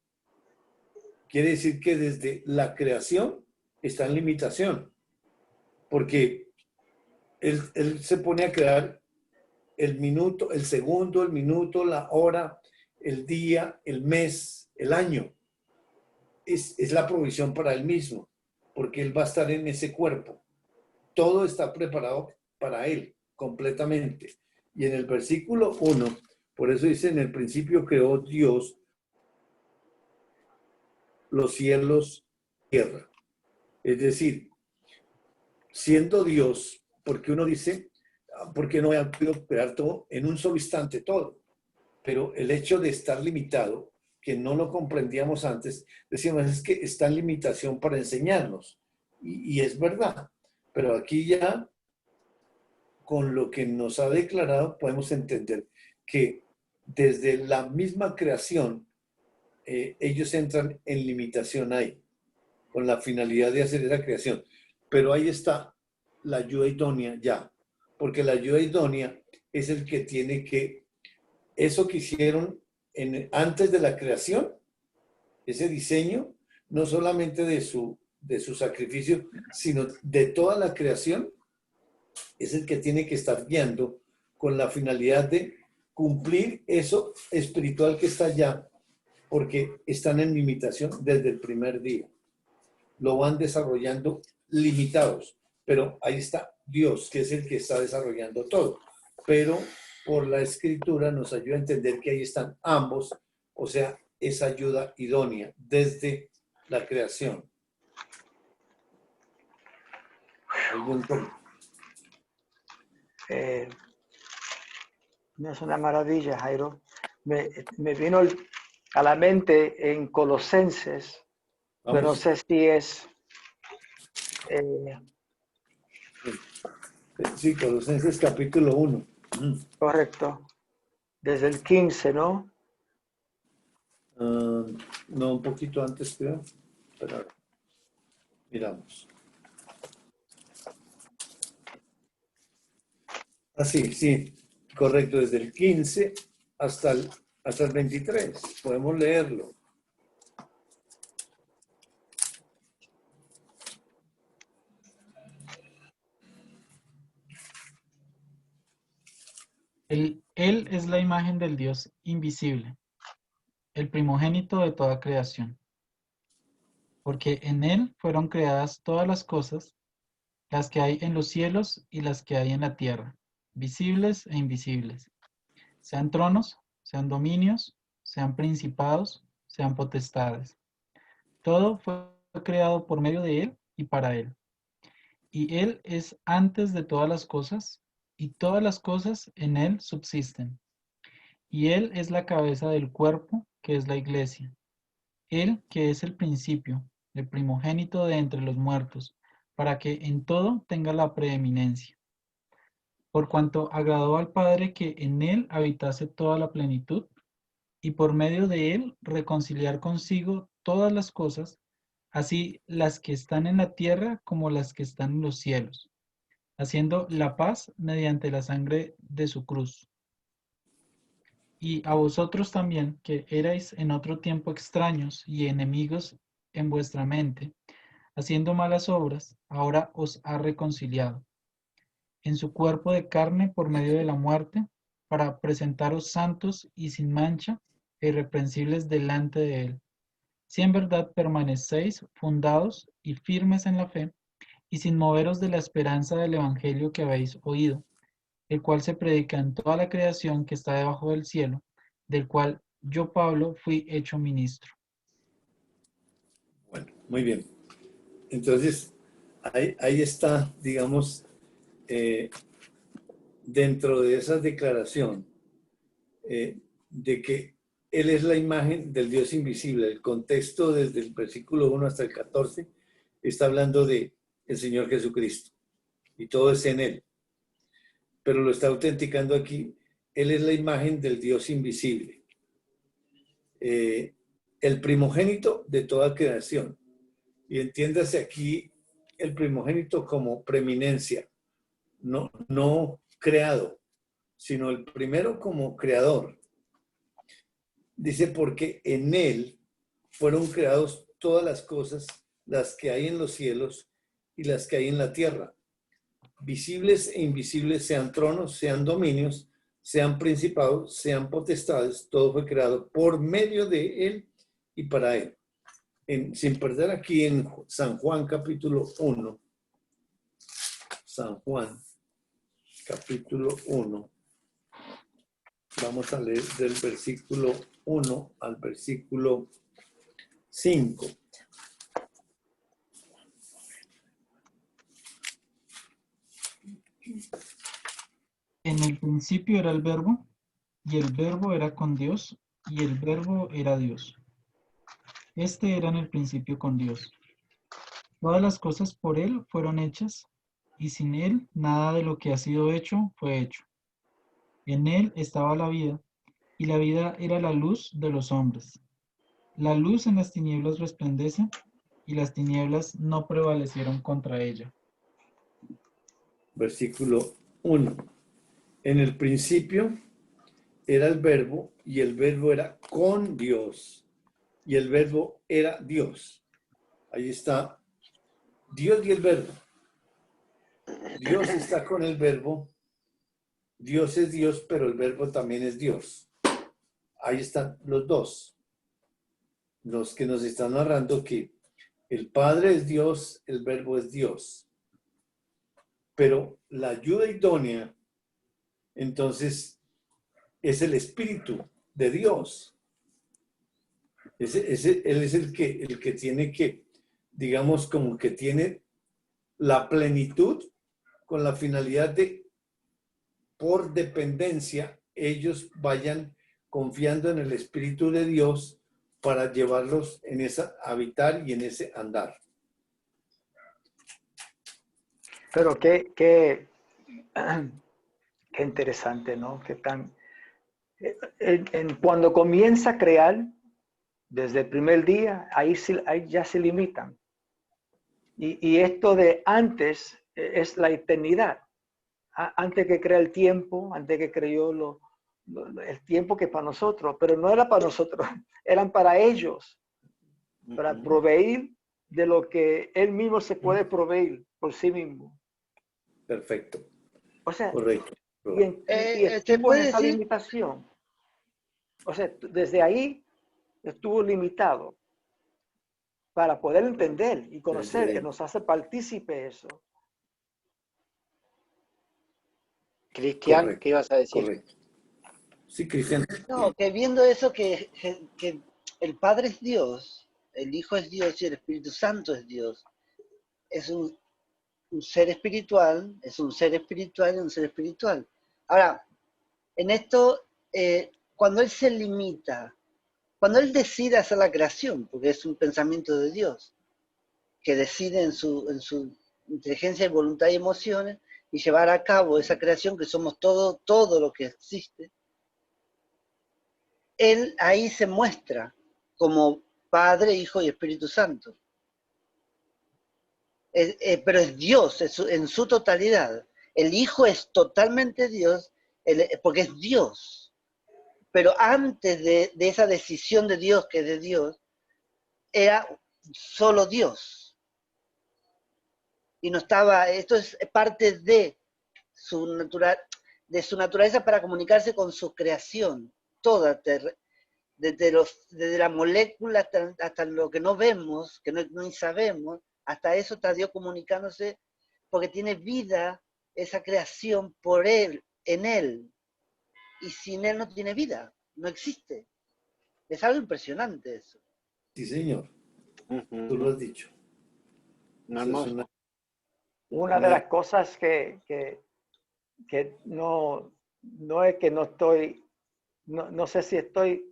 Speaker 2: Quiere decir que desde la creación está en limitación. Porque él se pone a crear el minuto, el segundo, el minuto, la hora, el día, el mes, el año. Es la provisión para él mismo, porque él va a estar en ese cuerpo. Todo está preparado para él, completamente. Y en el versículo 1, por eso dice, en el principio creó Dios los cielos y la tierra. Es decir, siendo Dios, porque uno dice, ¿por qué no voy a poder crear todo en un solo instante todo? Pero el hecho de estar limitado, que no lo comprendíamos antes, decíamos, es que está en limitación para enseñarnos. Y es verdad. Pero aquí ya, con lo que nos ha declarado, podemos entender que desde la misma creación, ellos entran en limitación ahí, con la finalidad de hacer esa creación. Pero ahí está la ayuda idónea ya, porque la ayuda idónea es el que tiene que, eso que hicieron antes de la creación, ese diseño, no solamente de su sacrificio, sino de toda la creación, es el que tiene que estar guiando con la finalidad de cumplir eso espiritual que está allá, porque están en limitación desde el primer día. Lo van desarrollando limitados, pero ahí está Dios, que es el que está desarrollando todo. Pero por la escritura nos ayuda a entender que ahí están ambos, o sea, esa ayuda idónea desde la creación.
Speaker 5: Es una maravilla, Jairo. Me vino a la mente en Colosenses, pero no sé si es...
Speaker 2: Sí, Colosenses capítulo 1.
Speaker 5: Correcto. Desde el 15, ¿no?
Speaker 2: No, un poquito antes, creo. Pero miramos. Sí, correcto. Desde el 15 hasta el 23. Podemos leerlo.
Speaker 1: Él es la imagen del Dios invisible, el primogénito de toda creación. Porque en Él fueron creadas todas las cosas, las que hay en los cielos y las que hay en la tierra, visibles e invisibles. Sean tronos, sean dominios, sean principados, sean potestades. Todo fue creado por medio de Él y para Él. Y Él es antes de todas las cosas, y todas las cosas en Él subsisten. Y Él es la cabeza del cuerpo, que es la iglesia. Él que es el principio, el primogénito de entre los muertos, para que en todo tenga la preeminencia. Por cuanto agradó al Padre que en Él habitase toda la plenitud, y por medio de Él reconciliar consigo todas las cosas, así las que están en la tierra como las que están en los cielos, haciendo la paz mediante la sangre de su cruz. Y a vosotros también, que erais en otro tiempo extraños y enemigos en vuestra mente, haciendo malas obras, ahora os ha reconciliado en su cuerpo de carne por medio de la muerte, para presentaros santos y sin mancha e irreprensibles delante de él. Si en verdad permanecéis fundados y firmes en la fe, y sin moveros de la esperanza del evangelio que habéis oído, el cual se predica en toda la creación que está debajo del cielo, del cual yo, Pablo, fui hecho ministro.
Speaker 2: Bueno, muy bien. Entonces, ahí está, digamos, dentro de esa declaración de que Él es la imagen del Dios invisible. El contexto desde el versículo 1 hasta el 14 está hablando de el Señor Jesucristo y todo es en Él. Pero lo está autenticando aquí. Él es la imagen del Dios invisible. El primogénito de toda creación. Y entiéndase aquí el primogénito como preeminencia, no creado, sino el primero como creador. Dice, porque en él fueron creados todas las cosas, las que hay en los cielos y las que hay en la tierra, visibles e invisibles, sean tronos, sean dominios, sean principados, sean potestades, todo fue creado por medio de él y para él. Sin perder aquí en San Juan capítulo 1, San Juan capítulo 1, vamos a leer del versículo 1 al versículo 5.
Speaker 1: En el principio era el verbo, y el verbo era con Dios, y el verbo era Dios. Este era en el principio con Dios. Todas las cosas por él fueron hechas, y sin él nada de lo que ha sido hecho fue hecho. En él estaba la vida, y la vida era la luz de los hombres. La luz en las tinieblas resplandece, y las tinieblas no prevalecieron contra ella.
Speaker 2: Versículo 1. En el principio era el verbo, y el verbo era con Dios, y el verbo era Dios. Ahí está Dios y el verbo. Dios está con el verbo. Dios es Dios, pero el verbo también es Dios. Ahí están los dos. Los que nos están narrando que el Padre es Dios, el verbo es Dios. Pero la ayuda idónea, entonces, es el Espíritu de Dios. Él es el que tiene que, digamos, como que tiene la plenitud con la finalidad de, por dependencia, ellos vayan confiando en el Espíritu de Dios para llevarlos en ese habitar y en ese andar.
Speaker 5: Pero qué interesante, ¿no? Que tan, cuando comienza a crear, desde el primer día, ahí ya se limitan. Y esto de antes es la eternidad. Antes que crea el tiempo, antes que creó el tiempo que es para nosotros, pero no era para nosotros, eran para ellos, para proveer de lo que él mismo se puede proveer por sí mismo.
Speaker 2: Perfecto.
Speaker 5: O sea,
Speaker 2: Correcto.
Speaker 5: y estuvo en esa limitación. O sea, desde ahí estuvo limitado para poder entender y conocer, que nos hace partícipe eso.
Speaker 3: Cristian,
Speaker 2: Correcto,
Speaker 3: ¿qué ibas a decir?
Speaker 2: correcto. Sí, Cristian.
Speaker 6: No, que viendo eso que el Padre es Dios, el Hijo es Dios y el Espíritu Santo es Dios. Es un ser espiritual, es un ser espiritual y un ser espiritual. Ahora, en esto, cuando Él se limita, cuando Él decide hacer la creación, porque es un pensamiento de Dios, que decide en su inteligencia y voluntad y emociones, y llevar a cabo esa creación que somos todo lo que existe, Él ahí se muestra como Padre, Hijo y Espíritu Santo. pero es Dios en su totalidad. El Hijo es totalmente Dios, porque es Dios. Pero antes de esa decisión de Dios, que es de Dios, era solo Dios. Y no estaba, esto es parte de su naturaleza para comunicarse con su creación, toda, desde la molécula hasta lo que no vemos, que no ni sabemos, hasta eso está Dios comunicándose, porque tiene vida esa creación por Él, en Él. Y sin Él no tiene vida, no existe. Es algo impresionante eso.
Speaker 2: Sí, señor. Tú lo has dicho. Eso es
Speaker 5: Una de las cosas que no es que no estoy, no sé si estoy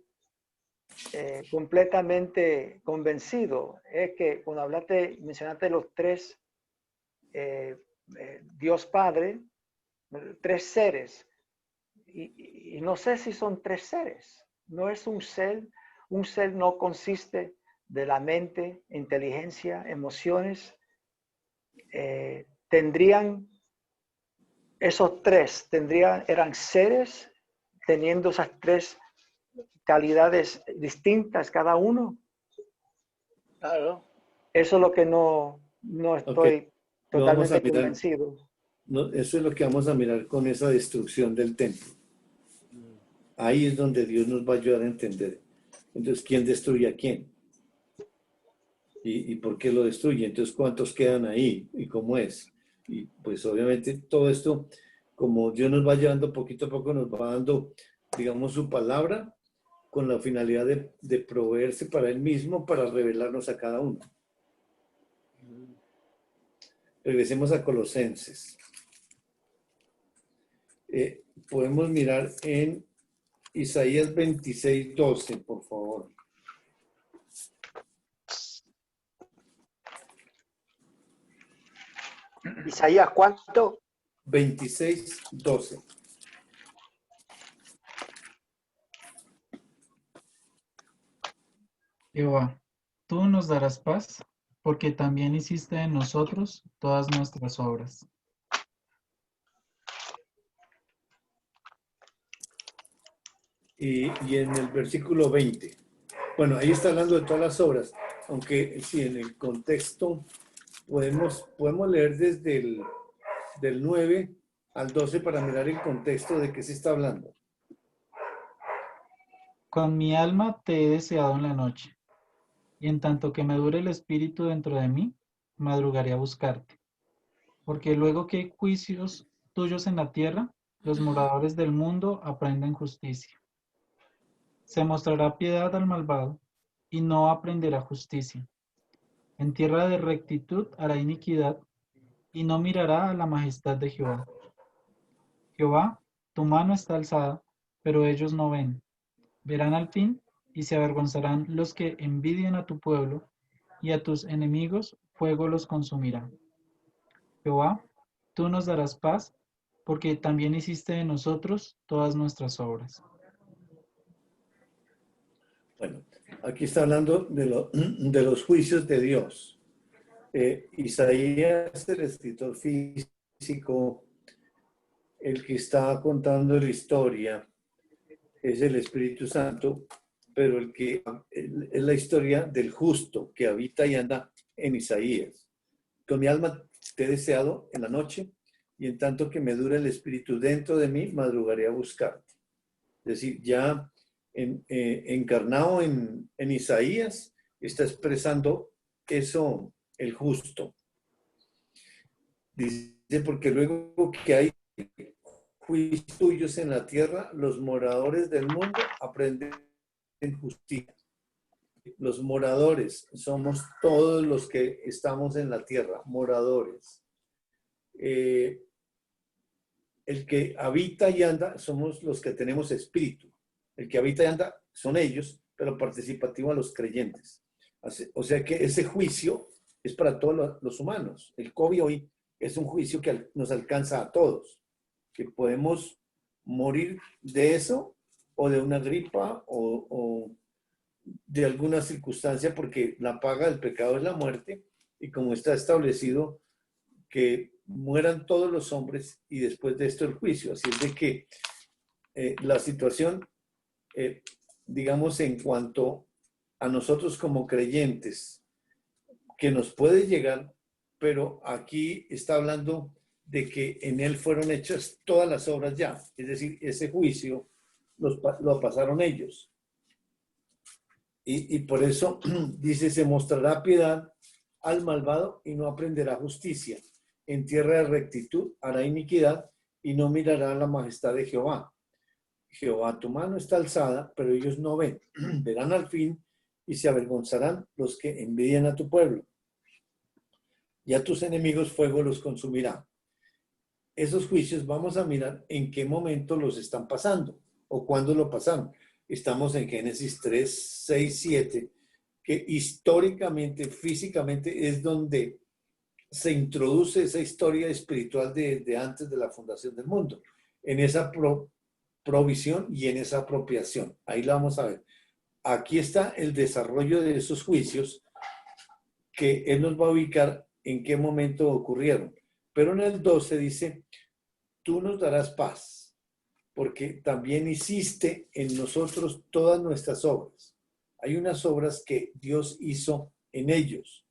Speaker 5: completamente convencido, es que cuando mencionaste los tres, Dios Padre, tres seres, y no sé si son tres seres, no es un ser no consiste de la mente, inteligencia, emociones, eran seres teniendo esas tres calidades distintas cada uno.
Speaker 6: Claro.
Speaker 5: Eso es lo que no estoy totalmente convencido.
Speaker 2: Eso es lo que vamos a mirar con esa destrucción del templo. Ahí es donde Dios nos va a ayudar a entender. Entonces, ¿quién destruye a quién? ¿Y por qué lo destruye? Entonces, ¿cuántos quedan ahí? ¿Y cómo es? Y pues obviamente todo esto, como Dios nos va llevando poquito a poco, nos va dando, digamos, su palabra con la finalidad de proveerse para Él mismo, para revelarnos a cada uno. Regresemos a Colosenses. Podemos mirar en Isaías 26:12, por favor.
Speaker 3: Isaías, ¿cuánto?
Speaker 2: 26:12.
Speaker 1: Jehová, tú nos darás paz, porque también hiciste en nosotros todas nuestras obras.
Speaker 2: Y en el versículo 20. Bueno, ahí está hablando de todas las obras, aunque sí, en el contexto podemos leer desde del 9 al 12 para mirar el contexto de qué se está hablando.
Speaker 1: Con mi alma te he deseado en la noche, y en tanto que me dure el espíritu dentro de mí, madrugaré a buscarte. Porque luego que hay juicios tuyos en la tierra, los moradores del mundo aprenden justicia. Se mostrará piedad al malvado, y no aprenderá justicia. En tierra de rectitud hará iniquidad, y no mirará a la majestad de Jehová. Jehová, tu mano está alzada, pero ellos no ven. Verán al fin, y se avergonzarán los que envidian a tu pueblo, y a tus enemigos fuego los consumirá. Jehová, tú nos darás paz, porque también hiciste de nosotros todas nuestras obras.
Speaker 2: Bueno, aquí está hablando de los juicios de Dios. Isaías, el escritor físico, el que está contando la historia, es el Espíritu Santo, pero el que es la historia del justo que habita y anda en Isaías. Con mi alma te he deseado en la noche, y en tanto que me dure el Espíritu dentro de mí, madrugaré a buscarte. Es decir, ya encarnado en Isaías, está expresando eso el justo. Dice, porque luego que hay juicios tuyos en la tierra, los moradores del mundo aprenden justicia. Los moradores somos todos los que estamos en la tierra, moradores. El que habita y anda somos los que tenemos espíritu. El que habita y anda son ellos, pero participativo a los creyentes. O sea que ese juicio es para todos los humanos. El COVID hoy es un juicio que nos alcanza a todos, que podemos morir de eso o de una gripa o de alguna circunstancia, porque la paga del pecado es la muerte, y como está establecido que mueran todos los hombres y después de esto el juicio. Así es de que la situación, digamos, en cuanto a nosotros como creyentes, que nos puede llegar, pero aquí está hablando de que en él fueron hechas todas las obras ya, es decir, ese juicio lo pasaron ellos. Y por eso dice, se mostrará piedad al malvado y no aprenderá justicia. En tierra de rectitud hará iniquidad y no mirará la majestad de Jehová. Jehová, tu mano está alzada, pero ellos no ven. Verán al fin y se avergonzarán los que envidian a tu pueblo. Y a tus enemigos fuego los consumirá. Esos juicios vamos a mirar en qué momento los están pasando o cuándo lo pasaron. Estamos en Génesis 3, 6, 7, que históricamente, físicamente es donde se introduce esa historia espiritual de antes de la fundación del mundo, en esa provisión y en esa apropiación. Ahí la vamos a ver. Aquí está el desarrollo de esos juicios que él nos va a ubicar en qué momento ocurrieron. Pero en el 12 dice, tú nos darás paz, porque también hiciste en nosotros todas nuestras obras. Hay unas obras que Dios hizo en ellos.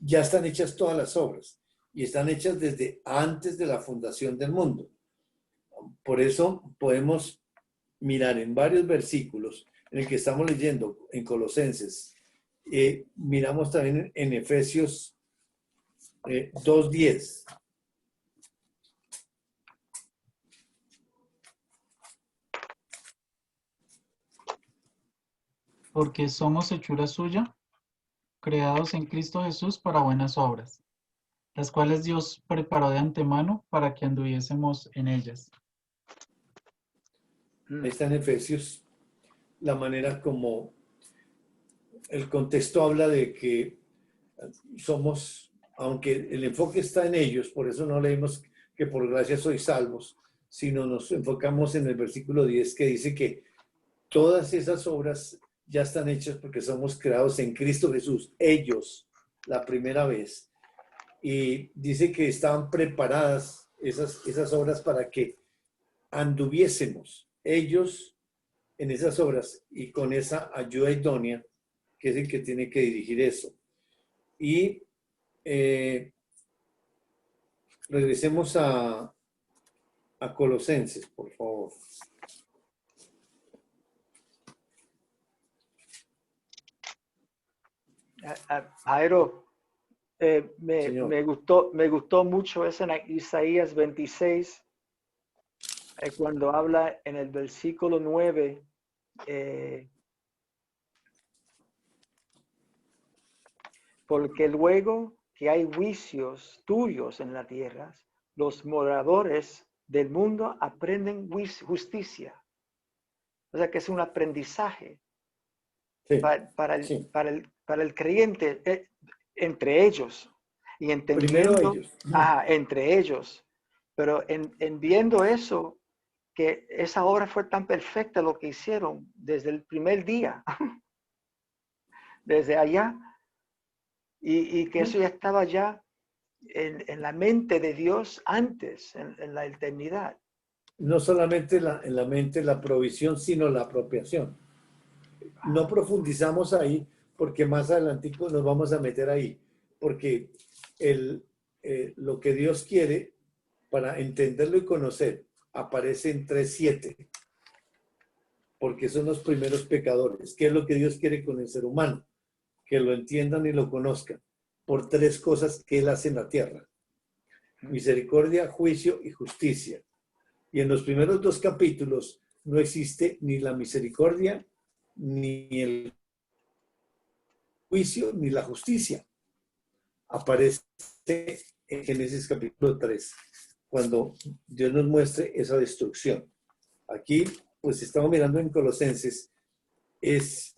Speaker 2: Ya están hechas todas las obras y están hechas desde antes de la fundación del mundo. Por eso podemos mirar en varios versículos en el que estamos leyendo en Colosenses. Miramos también en Efesios 2:10.
Speaker 1: Porque somos hechura suya, creados en Cristo Jesús para buenas obras, las cuales Dios preparó de antemano para que anduviésemos en ellas.
Speaker 2: Ahí está en Efesios la manera como el contexto habla de que somos, aunque el enfoque está en ellos, por eso no leímos que por gracia sois salvos, sino nos enfocamos en el versículo 10 que dice que todas esas obras ya están hechas porque somos creados en Cristo Jesús, ellos, la primera vez. Y dice que estaban preparadas esas obras para que anduviésemos ellos en esas obras y con esa ayuda idónea, que es el que tiene que dirigir eso. Y regresemos a Colosenses, por favor.
Speaker 5: Jairo, me gustó mucho eso en Isaías 26, cuando habla en el versículo 9, porque luego que hay juicios tuyos en la tierra, los moradores del mundo aprenden justicia. O sea que es un aprendizaje
Speaker 2: Sí,
Speaker 5: para el creyente, entre ellos. Y entendiendo,
Speaker 2: primero ellos.
Speaker 5: entre ellos. Pero en viendo eso, que esa obra fue tan perfecta lo que hicieron desde el primer día, desde allá, y que eso ya estaba ya en la mente de Dios antes, en la eternidad.
Speaker 2: No solamente en la mente la provisión, sino la apropiación. No profundizamos ahí porque más adelantico nos vamos a meter ahí, porque lo que Dios quiere para entenderlo y conocer aparece en 3:7, porque son los primeros pecadores. ¿Qué es lo que Dios quiere con el ser humano? Que lo entiendan y lo conozcan por 3 cosas que Él hace en la tierra: misericordia, juicio y justicia. Y en los primeros 2 capítulos no existe ni la misericordia, ni el juicio, ni la justicia. Aparece en Génesis capítulo 3, cuando Dios nos muestre esa destrucción. Aquí, pues estamos mirando en Colosenses, es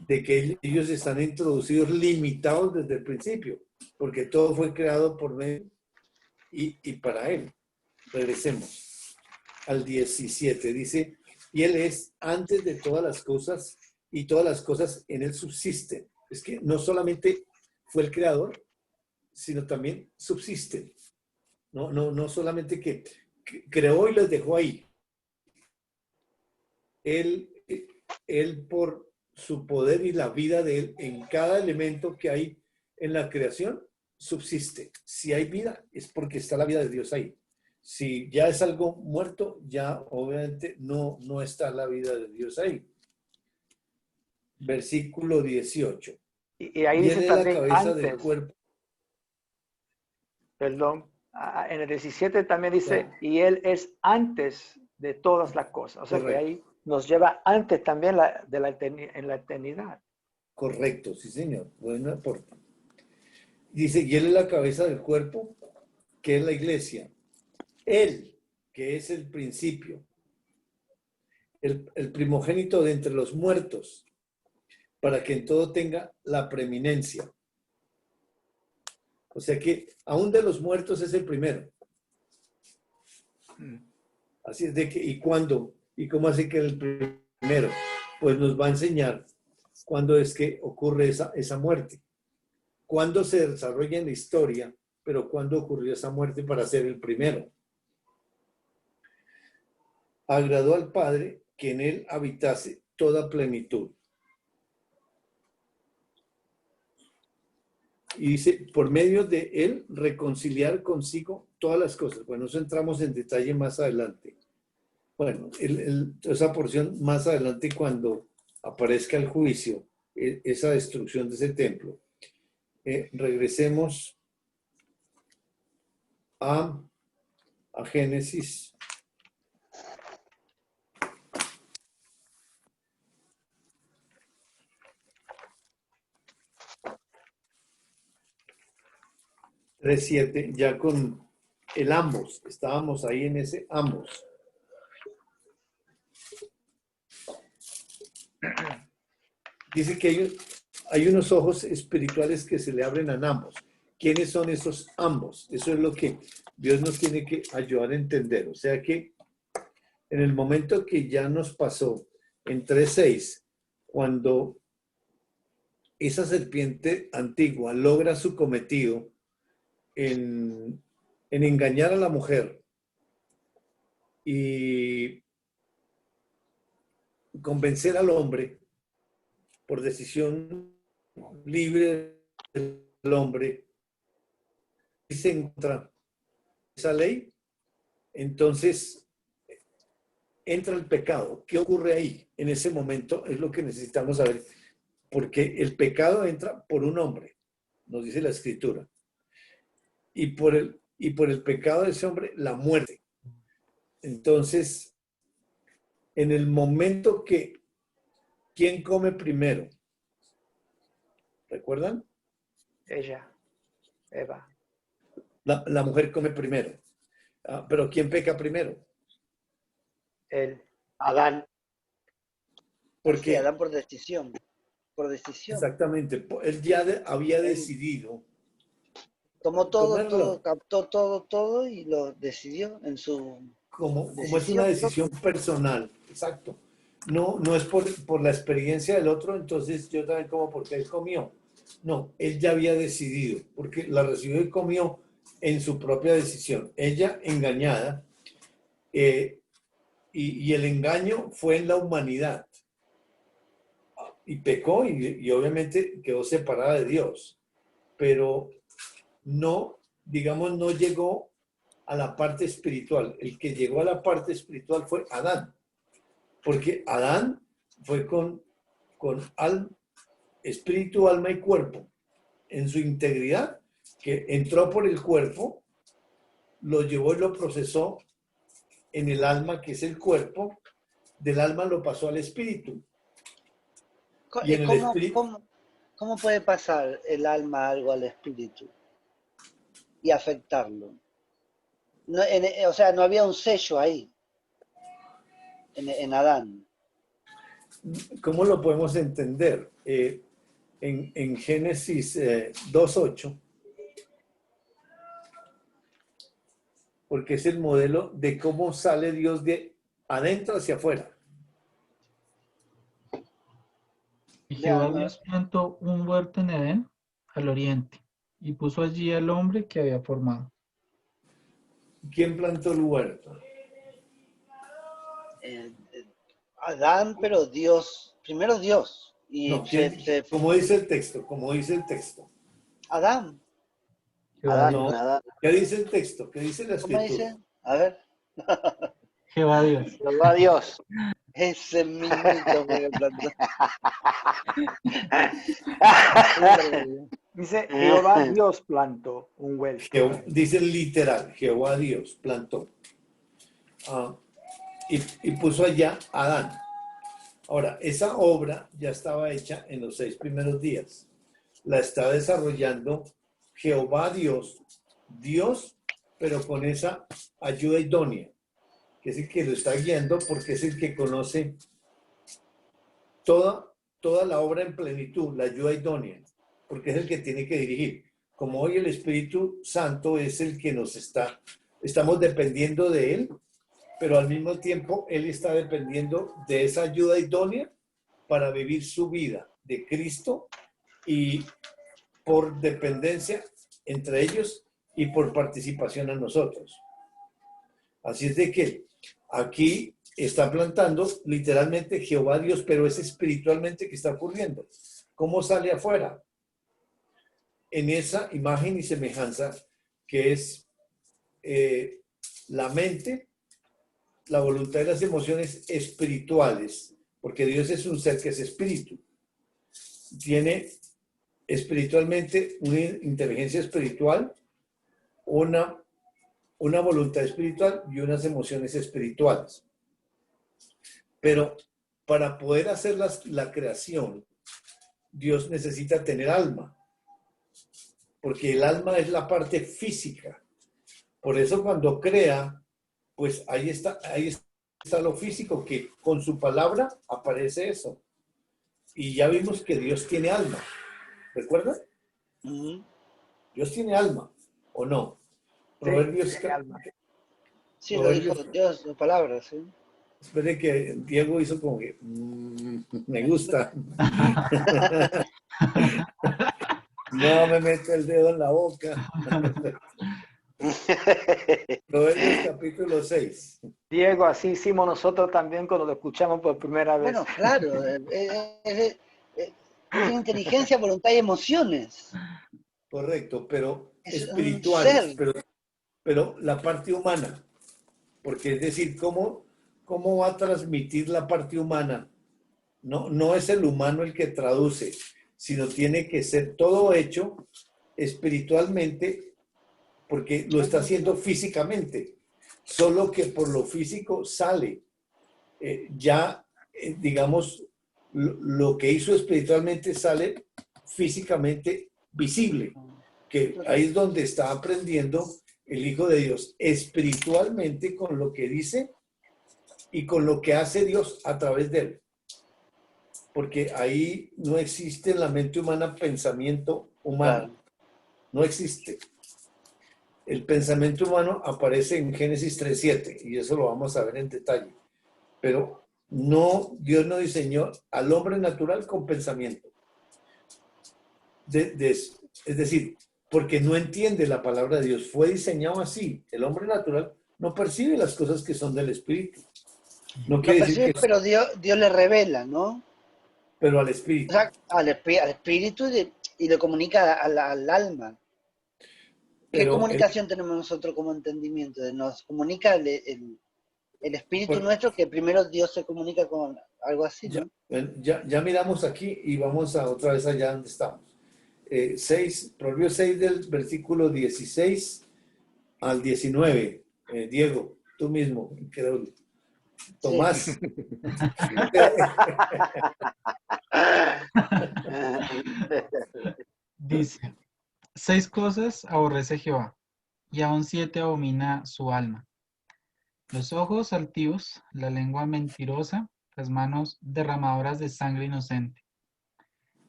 Speaker 2: de que ellos están introducidos limitados desde el principio, porque todo fue creado por medio y para Él. Regresemos al 17, dice, y Él es antes de todas las cosas, y todas las cosas en Él subsisten. Es que no solamente fue el creador, sino también subsiste. No solamente que creó y los dejó ahí. Él por su poder y la vida de él en cada elemento que hay en la creación, subsiste. Si hay vida, es porque está la vida de Dios ahí. Si ya es algo muerto, ya obviamente no está la vida de Dios ahí. Versículo 18.
Speaker 5: Y ahí
Speaker 2: Y él
Speaker 5: dice
Speaker 2: es la
Speaker 5: también
Speaker 2: cabeza del
Speaker 5: antes,
Speaker 2: cuerpo.
Speaker 5: perdón, en el 17 también dice,
Speaker 2: Claro.
Speaker 5: y Él es antes de todas las cosas. O sea que
Speaker 2: Correcto.
Speaker 5: ahí nos lleva antes también en la eternidad.
Speaker 2: Correcto, sí señor. Buen aporte. Dice, y él es la cabeza del cuerpo, que es la iglesia. Él, que es el principio, el primogénito de entre los muertos, para que en todo tenga la preeminencia. O sea que aún de los muertos es el primero. Así es de que, ¿y cuándo? ¿Y cómo hace que el primero? Pues nos va a enseñar cuándo es que ocurre esa muerte. Cuándo se desarrolla en la historia, pero cuándo ocurrió esa muerte para ser el primero. Agradó al Padre que en él habitase toda plenitud. Y dice, por medio de él, reconciliar consigo todas las cosas. Bueno, eso entramos en detalle más adelante. Bueno, esa porción más adelante cuando aparezca el juicio, esa destrucción de ese templo. Regresemos a Génesis. (3:7), ya con el ambos, estábamos ahí en ese ambos. Dice que hay unos ojos espirituales que se le abren a ambos. ¿Quiénes son esos ambos? Eso es lo que Dios nos tiene que ayudar a entender. O sea que en el momento que ya nos pasó en 3:6, cuando esa serpiente antigua logra su cometido en engañar a la mujer y convencer al hombre por decisión libre del hombre, y se encuentra esa ley, entonces entra el pecado. ¿Qué ocurre ahí? En ese momento es lo que necesitamos saber, porque el pecado entra por un hombre, nos dice la Escritura, y por el pecado de ese hombre, la muerte. Entonces, en el momento que, ¿quién come primero? ¿Recuerdan?
Speaker 5: Ella, Eva.
Speaker 2: La mujer come primero. Pero ¿quién peca primero?
Speaker 5: Él.
Speaker 3: Adán.
Speaker 2: Porque
Speaker 6: Sí, Adán por decisión. Por decisión.
Speaker 2: exactamente, él ya había decidido
Speaker 6: Tomó todo,
Speaker 2: comerlo.
Speaker 6: captó todo y lo decidió en su
Speaker 2: Como es una decisión personal, exacto. No es por la experiencia del otro, entonces yo también como porque él comió. No, él ya había decidido, porque la recibió y comió en su propia decisión. Ella engañada, y el engaño fue en la humanidad. Y pecó y obviamente quedó separada de Dios. Pero no, digamos, no llegó a la parte espiritual. El que llegó a la parte espiritual fue Adán. Porque Adán fue con espíritu, alma y cuerpo en su integridad, que entró por el cuerpo, lo llevó y lo procesó en el alma, que es el cuerpo, del alma lo pasó al espíritu. Y en el espíritu,
Speaker 6: ¿Cómo puede pasar el alma algo al espíritu y afectarlo? No, o sea, no había un sello ahí, en Adán.
Speaker 2: ¿cómo lo podemos entender? En Génesis 2:8, porque es el modelo de cómo sale Dios de adentro hacia afuera.
Speaker 1: Y Jehová Dios plantó un huerto en Edén, al oriente, y puso allí al hombre que había formado.
Speaker 2: ¿Quién plantó el huerto?
Speaker 6: Adán, pero Dios, primero Dios. Y
Speaker 2: No, ¿quién? Como dice el texto, como dice el texto.
Speaker 6: Adán,
Speaker 1: Jehová
Speaker 3: Adán,
Speaker 1: Dios.
Speaker 2: No,
Speaker 3: Adán.
Speaker 2: ¿qué dice el texto? ¿Qué dice la
Speaker 6: ¿cómo
Speaker 2: escritura?
Speaker 6: dice? A ver,
Speaker 1: Jehová Dios.
Speaker 3: Jehová Dios.
Speaker 6: ese mismito fue el plantó.
Speaker 5: Dice, Jehová Dios plantó un huerto.
Speaker 2: Dice literal, Jehová Dios plantó. Ah, y puso allá a Adán. Ahora, esa obra ya estaba hecha en los 6 primeros días. La está desarrollando Jehová Dios, Dios, pero con esa ayuda idónea, que es el que lo está guiando porque es el que conoce toda la obra en plenitud, la ayuda idónea, porque es el que tiene que dirigir. Como hoy el Espíritu Santo es el que estamos dependiendo de él, pero al mismo tiempo él está dependiendo de esa ayuda idónea para vivir su vida de Cristo y por dependencia entre ellos y por participación a nosotros. Así es de que aquí está plantando literalmente Jehová Dios, pero es espiritualmente que está ocurriendo. ¿Cómo sale afuera? En esa imagen y semejanza que es la mente, la voluntad y las emociones espirituales, porque Dios es un ser que es espíritu. Tiene espiritualmente una inteligencia espiritual, una voluntad espiritual y unas emociones espirituales. Pero para poder hacer la creación, Dios necesita tener alma, porque el alma es la parte física. Por eso cuando crea, pues ahí está lo físico, que con su palabra aparece eso. Y ya vimos que Dios tiene alma. ¿Recuerdan? Dios tiene alma, ¿o no? Proverbios.
Speaker 6: Sí, lo dijo Dios, su palabra, sí.
Speaker 2: Espere que Diego hizo como que me gusta. No me mete el dedo en la boca. Proverbios capítulo 6.
Speaker 5: Diego, así hicimos nosotros también cuando lo escuchamos por primera vez.
Speaker 6: Bueno, claro, es inteligencia, voluntad y emociones.
Speaker 2: Correcto, pero
Speaker 6: Es
Speaker 2: espirituales,
Speaker 6: un ser.
Speaker 2: pero la parte humana. Porque es decir, ¿cómo va a transmitir la parte humana? No es el humano el que traduce, sino tiene que ser todo hecho espiritualmente, porque lo está haciendo físicamente. Solo que por lo físico sale. Digamos, lo que hizo espiritualmente sale físicamente visible, que ahí es donde está aprendiendo el Hijo de Dios espiritualmente con lo que dice y con lo que hace Dios a través de él. Porque ahí no existe en la mente humana pensamiento humano. Claro. No existe. El pensamiento humano aparece en Génesis 3:7 y eso lo vamos a ver en detalle. Pero no, Dios no diseñó al hombre natural con pensamiento. Es decir, porque no entiende la palabra de Dios. Fue diseñado así. El hombre natural no percibe las cosas que son del Espíritu. No quiere decir que...
Speaker 6: Pero Dios le revela, ¿no?
Speaker 2: Pero al Espíritu.
Speaker 6: O sea, al Espíritu y le comunica al alma. ¿Qué comunicación tenemos nosotros como entendimiento? Nos comunica el Espíritu nuestro, que primero Dios se comunica con algo así, ¿no?
Speaker 2: Ya miramos aquí y vamos a otra vez allá donde estamos. Proverbios 6 del versículo 16 al 19. Diego, tú mismo, creo. Tomás. Sí.
Speaker 1: Dice, 6 cosas aborrece Jehová, y aún 7 abomina su alma: los ojos altivos, la lengua mentirosa, las manos derramadoras de sangre inocente,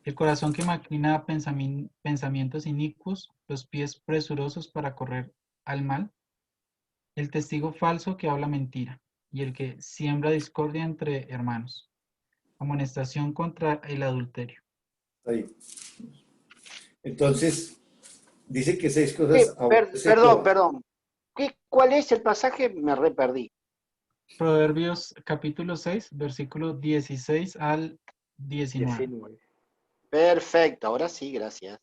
Speaker 1: el corazón que maquina pensamientos inicuos, los pies presurosos para correr al mal, el testigo falso que habla mentira, y el que siembra discordia entre hermanos, amonestación contra el adulterio.
Speaker 2: Ahí. Entonces, dice que 6 cosas aborrece
Speaker 3: Perdón,
Speaker 2: Jehová.
Speaker 3: perdón. ¿Cuál es el pasaje? Me re perdí.
Speaker 1: Proverbios capítulo 6, versículo 16 al 19.
Speaker 5: 19.
Speaker 3: Perfecto, ahora sí, gracias.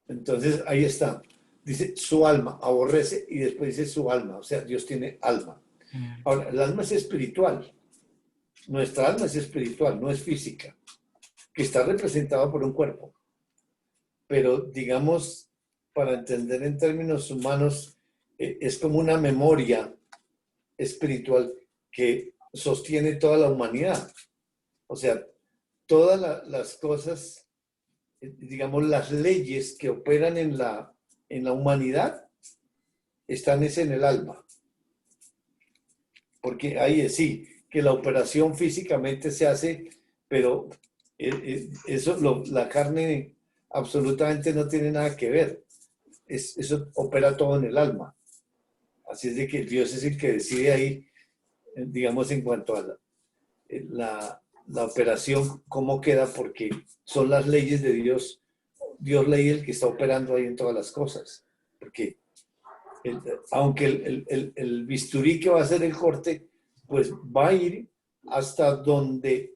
Speaker 2: Entonces, ahí está. Dice su alma, aborrece, y después dice su alma. O sea, Dios tiene alma. Ahora, el alma es espiritual. Nuestra alma es espiritual, no es física, que está representada por un cuerpo. Pero, digamos, para entender en términos humanos, es como una memoria espiritual que sostiene toda la humanidad. O sea, todas las cosas, digamos, las leyes que operan en la humanidad están en el alma. Porque ahí sí, que la operación físicamente se hace, pero eso, la carne absolutamente no tiene nada que ver. Eso opera todo en el alma. Así es de que Dios es el que decide ahí, digamos, en cuanto a la operación, cómo queda, porque son las leyes de Dios. Dios ley el que está operando ahí en todas las cosas. Porque aunque el bisturí que va a hacer el corte, pues va a ir hasta donde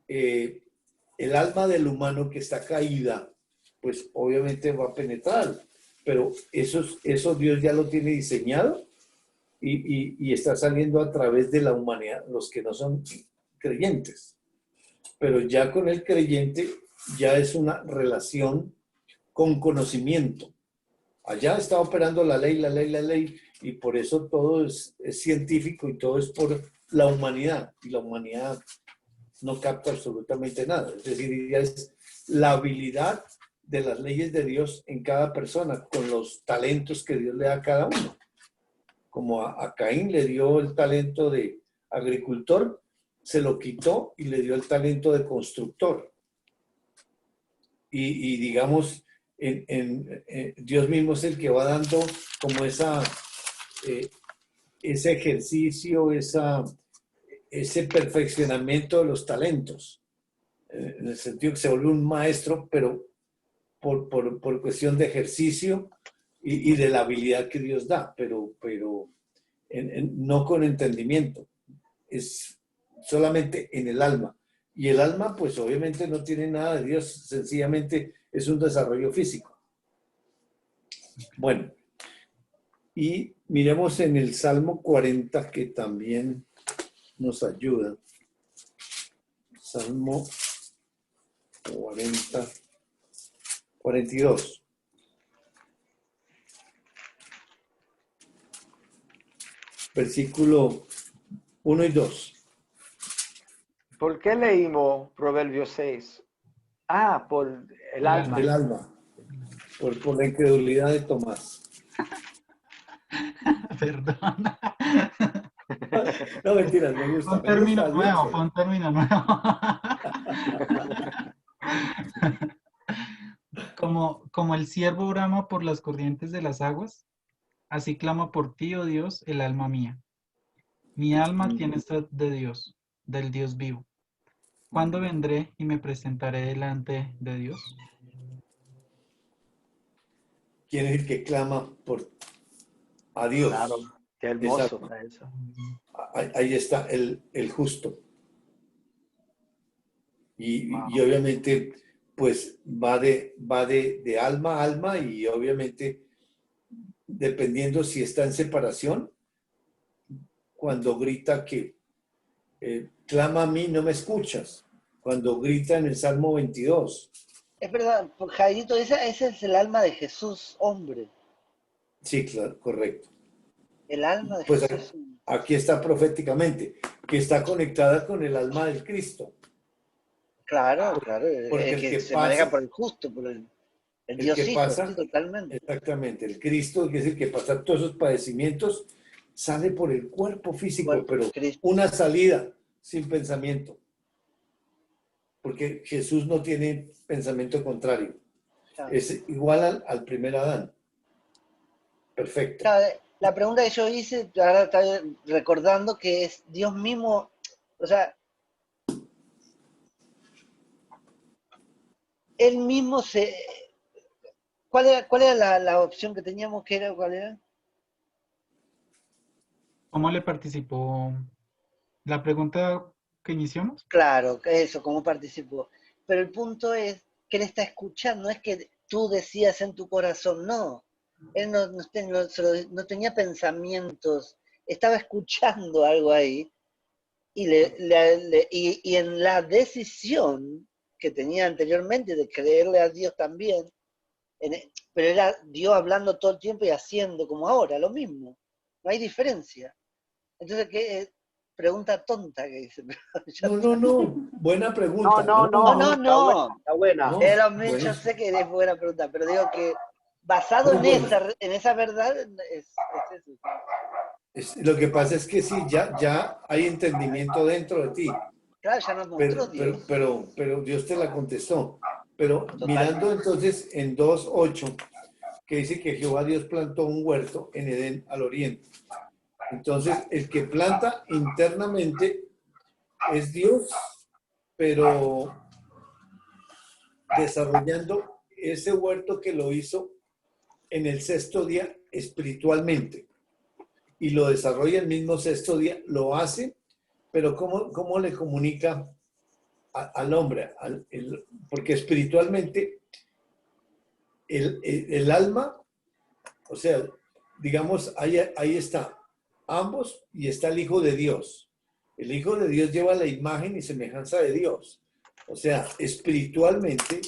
Speaker 2: el alma del humano que está caída, pues obviamente va a penetrar. Pero eso Dios ya lo tiene diseñado y está saliendo a través de la humanidad, los que no son creyentes. Pero ya con el creyente ya es una relación con conocimiento. Allá está operando la ley, y por eso todo es científico y todo es por la humanidad, y la humanidad no capta absolutamente nada. Es decir, ya es la habilidad de las leyes de Dios en cada persona, con los talentos que Dios le da a cada uno. Como a Caín le dio el talento de agricultor, se lo quitó y le dio el talento de constructor. Y digamos, Dios mismo es el que va dando como ese ejercicio, ese perfeccionamiento de los talentos, en el sentido que se vuelve un maestro, pero por cuestión de ejercicio y de la habilidad que Dios da, pero no con entendimiento, es solamente en el alma. Y el alma, pues obviamente no tiene nada de Dios, sencillamente es un desarrollo físico. Bueno, y miremos en el Salmo 40, que también nos ayuda. Salmo 40, 42. Versículo 1 y 2.
Speaker 5: ¿Por qué leímos Proverbios 6? Ah, por el alma.
Speaker 2: Del alma, por la incredulidad de Tomás.
Speaker 1: Perdón.
Speaker 2: No, mentiras, me
Speaker 1: Fue
Speaker 2: gusta,
Speaker 1: un término
Speaker 2: es bien
Speaker 1: nuevo, fue
Speaker 2: chévere.
Speaker 1: un término nuevo. Como el ciervo brama por las corrientes de las aguas, así clama por ti, oh Dios, el alma mía. Mi alma tiene sed de Dios, del Dios vivo. ¿Cuándo vendré y me presentaré delante de Dios?
Speaker 2: ¿Quién es el que clama a Dios?
Speaker 5: Claro, qué hermoso está eso.
Speaker 2: Ahí está el justo. Y
Speaker 5: Wow.
Speaker 2: obviamente, pues va de alma a alma, y obviamente, dependiendo si está en separación, cuando grita que clama a mí, no me escuchas. Cuando grita en el Salmo 22.
Speaker 6: Es verdad, Jairito, ese es el alma de Jesús, hombre.
Speaker 2: Sí, claro, correcto.
Speaker 6: El alma de
Speaker 2: Pues
Speaker 6: Jesús.
Speaker 2: aquí está proféticamente, que está conectada con el alma del Cristo.
Speaker 6: Claro, claro.
Speaker 2: Porque
Speaker 6: El que se maneja por el justo, por el Dios
Speaker 2: que
Speaker 6: Hijo, sí,
Speaker 2: pasa,
Speaker 6: totalmente.
Speaker 2: exactamente, el Cristo, que es el que pasa todos esos padecimientos, sale por el cuerpo físico,
Speaker 6: Bueno,
Speaker 2: pero
Speaker 6: Cristo.
Speaker 2: una salida sin pensamiento. Porque Jesús no tiene pensamiento contrario.
Speaker 6: Claro.
Speaker 2: Es igual al primer Adán. Perfecto.
Speaker 6: Claro, la pregunta que yo hice, ahora estaba recordando que es Dios mismo, o sea, él mismo se... cuál era la opción que teníamos? ¿Cuál era?
Speaker 1: ¿Cómo le participó la pregunta que iniciamos?
Speaker 6: Claro, eso, cómo participó. Pero el punto es que él está escuchando, no es que tú decías en tu corazón, no. Él no tenía pensamientos, estaba escuchando algo ahí y en la decisión que tenía anteriormente de creerle a Dios también, pero era Dios hablando todo el tiempo y haciendo como ahora, lo mismo. No hay diferencia. Entonces, ¿qué pregunta tonta que dice?
Speaker 2: No, no, no. Buena
Speaker 3: No,
Speaker 2: pregunta.
Speaker 3: no,
Speaker 6: No,
Speaker 3: no.
Speaker 6: no,
Speaker 3: Está
Speaker 6: no.
Speaker 3: buena.
Speaker 2: No,
Speaker 6: Yo
Speaker 2: buena.
Speaker 6: sé que es buena pregunta, pero digo que basado
Speaker 2: Muy buena.
Speaker 6: en esa verdad es eso.
Speaker 2: Lo que pasa es que sí, ya hay entendimiento dentro de ti,
Speaker 6: Claro, ya nos mostró Dios.
Speaker 2: pero Dios te la contestó. Pero mirando
Speaker 6: Totalmente.
Speaker 2: entonces en 2:8, que dice que Jehová Dios plantó un huerto en Edén al oriente. Entonces, el que planta internamente es Dios, pero desarrollando ese huerto que lo hizo en el sexto día espiritualmente. Y lo desarrolla el mismo sexto día, lo hace, pero ¿cómo le comunica al hombre? Porque espiritualmente el alma, o sea, digamos, ahí está, ambos, y está el Hijo de Dios. El Hijo de Dios lleva la imagen y semejanza de Dios. O sea, espiritualmente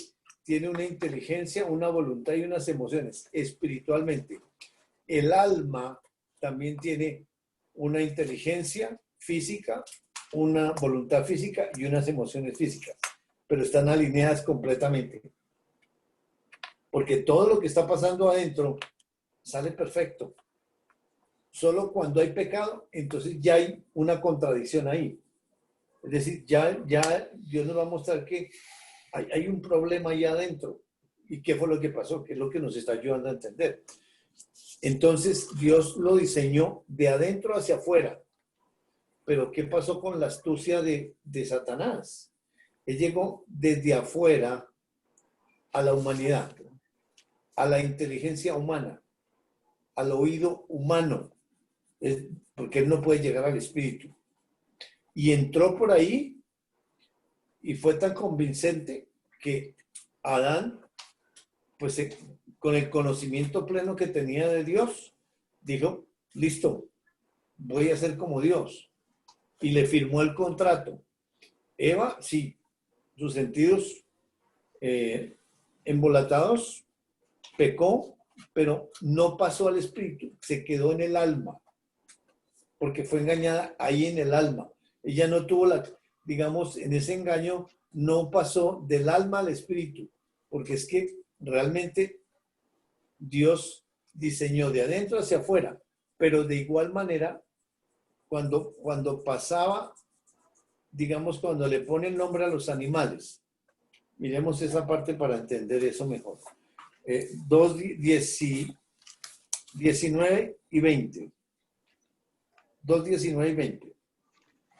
Speaker 2: tiene una inteligencia, una voluntad y unas emociones. Espiritualmente. El alma también tiene una inteligencia física, una voluntad física y unas emociones físicas, pero están alineadas completamente. Porque todo lo que está pasando adentro sale perfecto. Solo cuando hay pecado, entonces ya hay una contradicción ahí. Es decir, ya Dios nos va a mostrar que hay un problema ahí adentro. ¿Y qué fue lo que pasó? ¿Qué es lo que nos está ayudando a entender? Entonces, Dios lo diseñó de adentro hacia afuera. Pero ¿qué pasó con la astucia de Satanás? Él llegó desde afuera a la humanidad, a la inteligencia humana, al oído humano, porque él no puede llegar al espíritu. Y entró por ahí y fue tan convincente que Adán, pues con el conocimiento pleno que tenía de Dios, dijo, listo, voy a ser como Dios. Y le firmó el contrato. Eva, sí, sus sentidos embolatados, pecó, pero no pasó al espíritu, se quedó en el alma, porque fue engañada ahí en el alma. Ella no tuvo digamos, en ese engaño no pasó del alma al espíritu, porque es que realmente Dios diseñó de adentro hacia afuera, pero de igual manera, cuando pasaba, digamos, cuando le pone el nombre a los animales, miremos esa parte para entender eso mejor. 2:19 y 20. 2:19 y 20.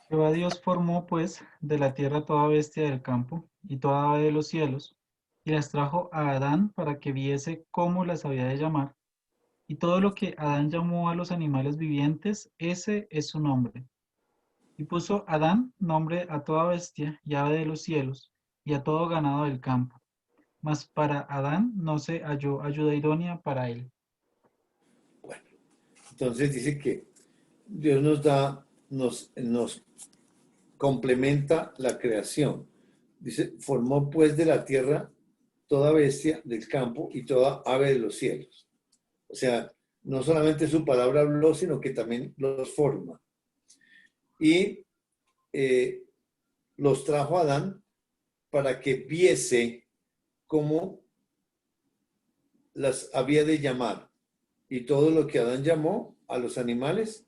Speaker 1: Jehová Dios formó, pues, de la tierra toda bestia del campo y toda ave de los cielos, y las trajo a Adán para que viese cómo las había de llamar. Y todo lo que Adán llamó a los animales vivientes, ese es su nombre. Y puso Adán nombre a toda bestia y ave de los cielos, y a todo ganado del campo. Mas para Adán no se halló ayuda idónea para él.
Speaker 2: Bueno, entonces dice que Dios nos complementa la creación. Dice, formó pues de la tierra toda bestia del campo y toda ave de los cielos. O sea, no solamente su palabra habló, sino que también los forma. Y los trajo a Adán para que viese cómo las había de llamar. Y todo lo que Adán llamó a los animales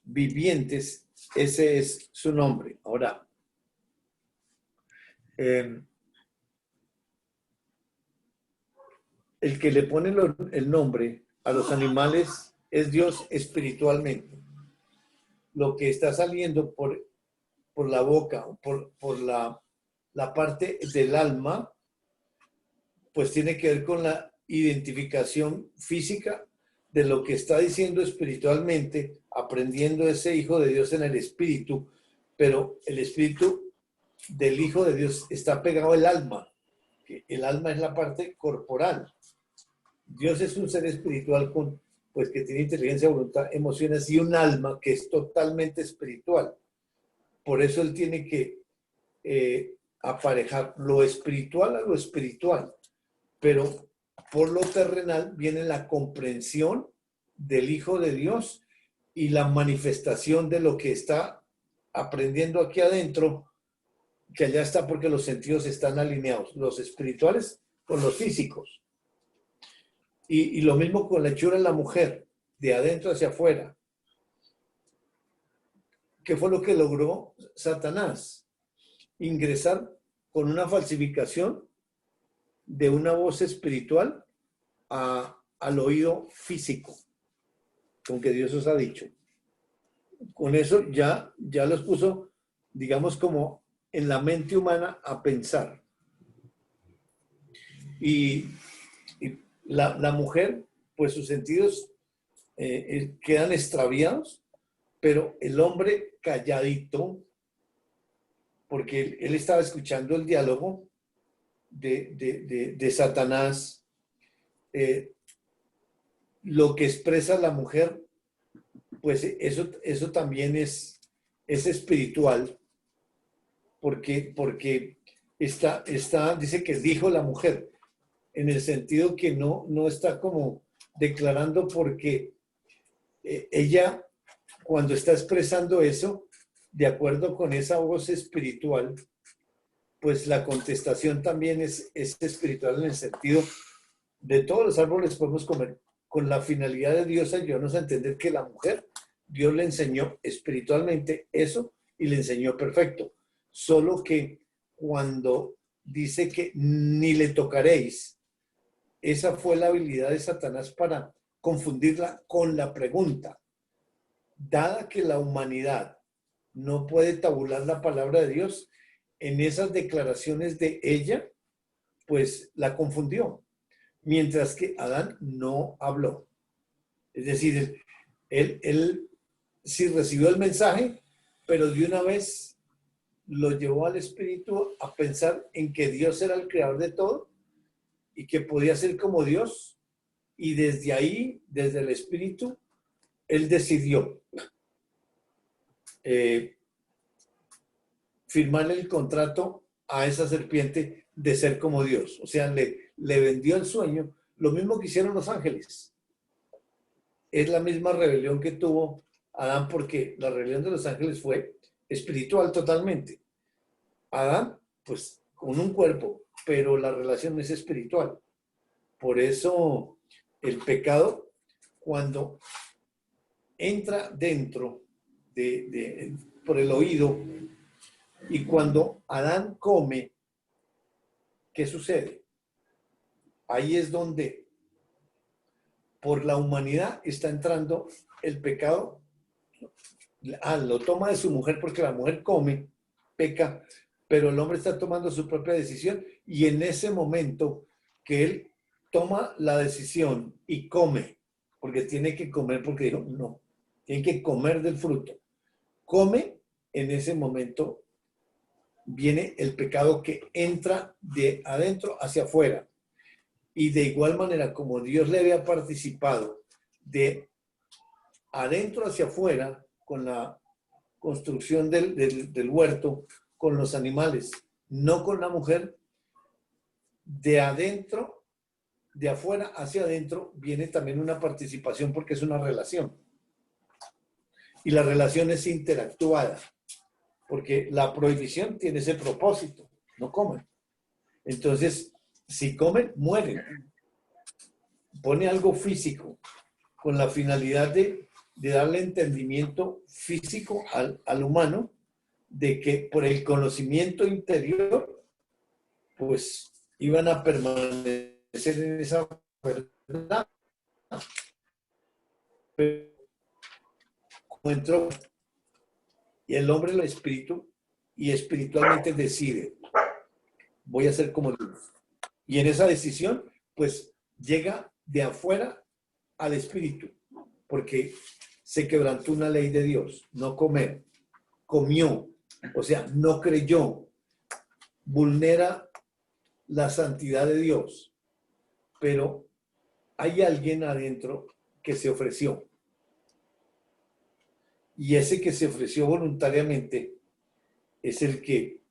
Speaker 2: vivientes, ese es su nombre. Ahora, el que le pone el nombre a los animales es Dios espiritualmente. Lo que está saliendo por la boca, por la parte del alma, pues tiene que ver con la identificación física de lo que está diciendo espiritualmente, aprendiendo ese Hijo de Dios en el Espíritu, pero el Espíritu del Hijo de Dios está pegado al alma, que el alma es la parte corporal. Dios es un ser espiritual pues que tiene inteligencia, voluntad, emociones y un alma que es totalmente espiritual. Por eso él tiene que aparejar lo espiritual a lo espiritual, pero por lo terrenal viene la comprensión del Hijo de Dios y la manifestación de lo que está aprendiendo aquí adentro, que allá está porque los sentidos están alineados, los espirituales con los físicos. Y lo mismo con la hechura en la mujer, de adentro hacia afuera. ¿Qué fue lo que logró Satanás? Ingresar con una falsificación de una voz espiritual al oído físico, con que Dios os ha dicho. Con eso ya los puso, digamos, como en la mente humana a pensar. Y la mujer, pues sus sentidos quedan extraviados, pero el hombre calladito, porque él estaba escuchando el diálogo de Satanás, lo que expresa la mujer, pues eso también es espiritual, porque dice que dijo la mujer, en el sentido que no está como declarando, porque ella, cuando está expresando eso, de acuerdo con esa voz espiritual, pues la contestación también es espiritual, en el sentido de todos los árboles podemos comer, con la finalidad de Dios ayudarnos a entender que la mujer, Dios le enseñó espiritualmente eso y le enseñó perfecto. Solo que cuando dice que ni le tocaréis, esa fue la habilidad de Satanás para confundirla con la pregunta. Dada que la humanidad no puede tabular la palabra de Dios, en esas declaraciones de ella, pues la confundió. Mientras que Adán no habló. Es decir, él sí recibió el mensaje, pero de una vez lo llevó al espíritu a pensar en que Dios era el creador de todo y que podía ser como Dios. Y desde ahí, desde el espíritu, él decidió firmarle el contrato a esa serpiente de ser como Dios. O sea, le vendió el sueño, lo mismo que hicieron los ángeles. Es la misma rebelión que tuvo Adán, porque la rebelión de los ángeles fue espiritual totalmente. Adán, pues, con un cuerpo, pero la relación es espiritual. Por eso el pecado, cuando entra dentro por el oído, y cuando Adán come, ¿qué sucede? Ahí es donde por la humanidad está entrando el pecado. Lo toma de su mujer porque la mujer come, peca, pero el hombre está tomando su propia decisión, y en ese momento que él toma la decisión y come, porque tiene que comer, porque dijo, no, tiene que comer del fruto. Come, en ese momento viene el pecado que entra de adentro hacia afuera. Y de igual manera, como Dios le había participado de adentro hacia afuera con la construcción del huerto, con los animales, no con la mujer, de adentro, de afuera hacia adentro, viene también una participación, porque es una relación. Y la relación es interactuada, porque la prohibición tiene ese propósito, no comen. Entonces, si comen, mueren. Pone algo físico con la finalidad de darle entendimiento físico al humano, de que por el conocimiento interior, pues iban a permanecer en esa verdad. Pero como entró, y el hombre lo espíritu, y espiritualmente decide, voy a ser como Dios. Y en esa decisión, pues llega de afuera al espíritu, porque se quebrantó una ley de Dios, no comer, comió, o sea, no creyó, vulnera la santidad de Dios, pero hay alguien adentro que se ofreció. Y ese que se ofreció voluntariamente es el que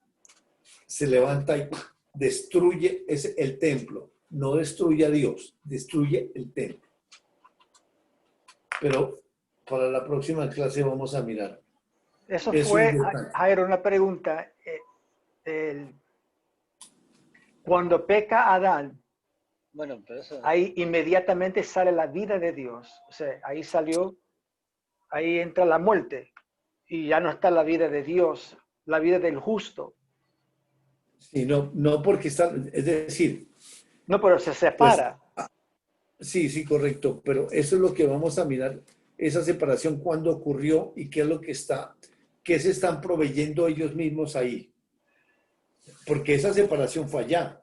Speaker 2: se levanta y destruye el templo. No destruye a Dios, destruye el templo. Pero para la próxima clase vamos a mirar.
Speaker 5: Eso
Speaker 2: Es
Speaker 5: fue,
Speaker 2: un detalle.
Speaker 5: Jairo, una pregunta. Cuando peca Adán,
Speaker 6: Bueno, pero eso...
Speaker 5: ahí inmediatamente sale la vida de Dios. O sea, ahí salió, ahí entra la muerte. Y ya no está la vida de Dios, la vida del justo.
Speaker 2: Sí, no porque está, es decir,
Speaker 5: No, pero se
Speaker 2: pues
Speaker 5: separa.
Speaker 2: sí, correcto, pero eso es lo que vamos a mirar, esa separación, cuándo ocurrió y qué es lo que está, qué se están proveyendo ellos mismos ahí. Porque esa separación fue allá.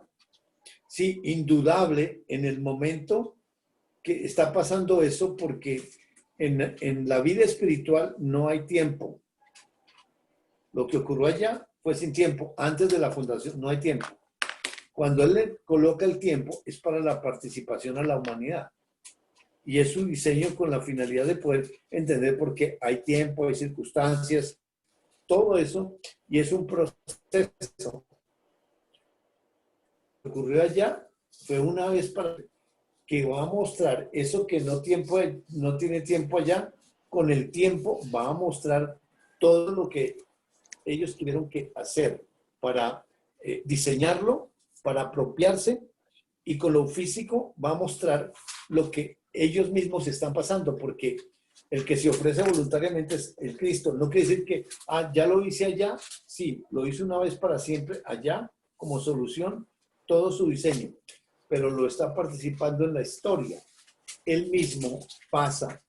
Speaker 2: Sí, indudable en el momento que está pasando eso, porque en la vida espiritual no hay tiempo. Lo que ocurrió allá fue sin tiempo, antes de la fundación no hay tiempo. Cuando él le coloca el tiempo es para la participación a la humanidad. Y es su diseño con la finalidad de poder entender por qué hay tiempo, hay circunstancias, todo eso, y es un proceso. Lo que ocurrió allá fue una vez para que va a mostrar eso que no tiene tiempo allá, con el tiempo va a mostrar todo lo que ellos tuvieron que hacer para diseñarlo, para apropiarse, y con lo físico va a mostrar lo que ellos mismos están pasando, porque el que se ofrece voluntariamente es el Cristo. No quiere decir que, ya lo hice allá, sí, lo hice una vez para siempre allá, como solución, todo su diseño, pero lo está participando en la historia. Él mismo pasa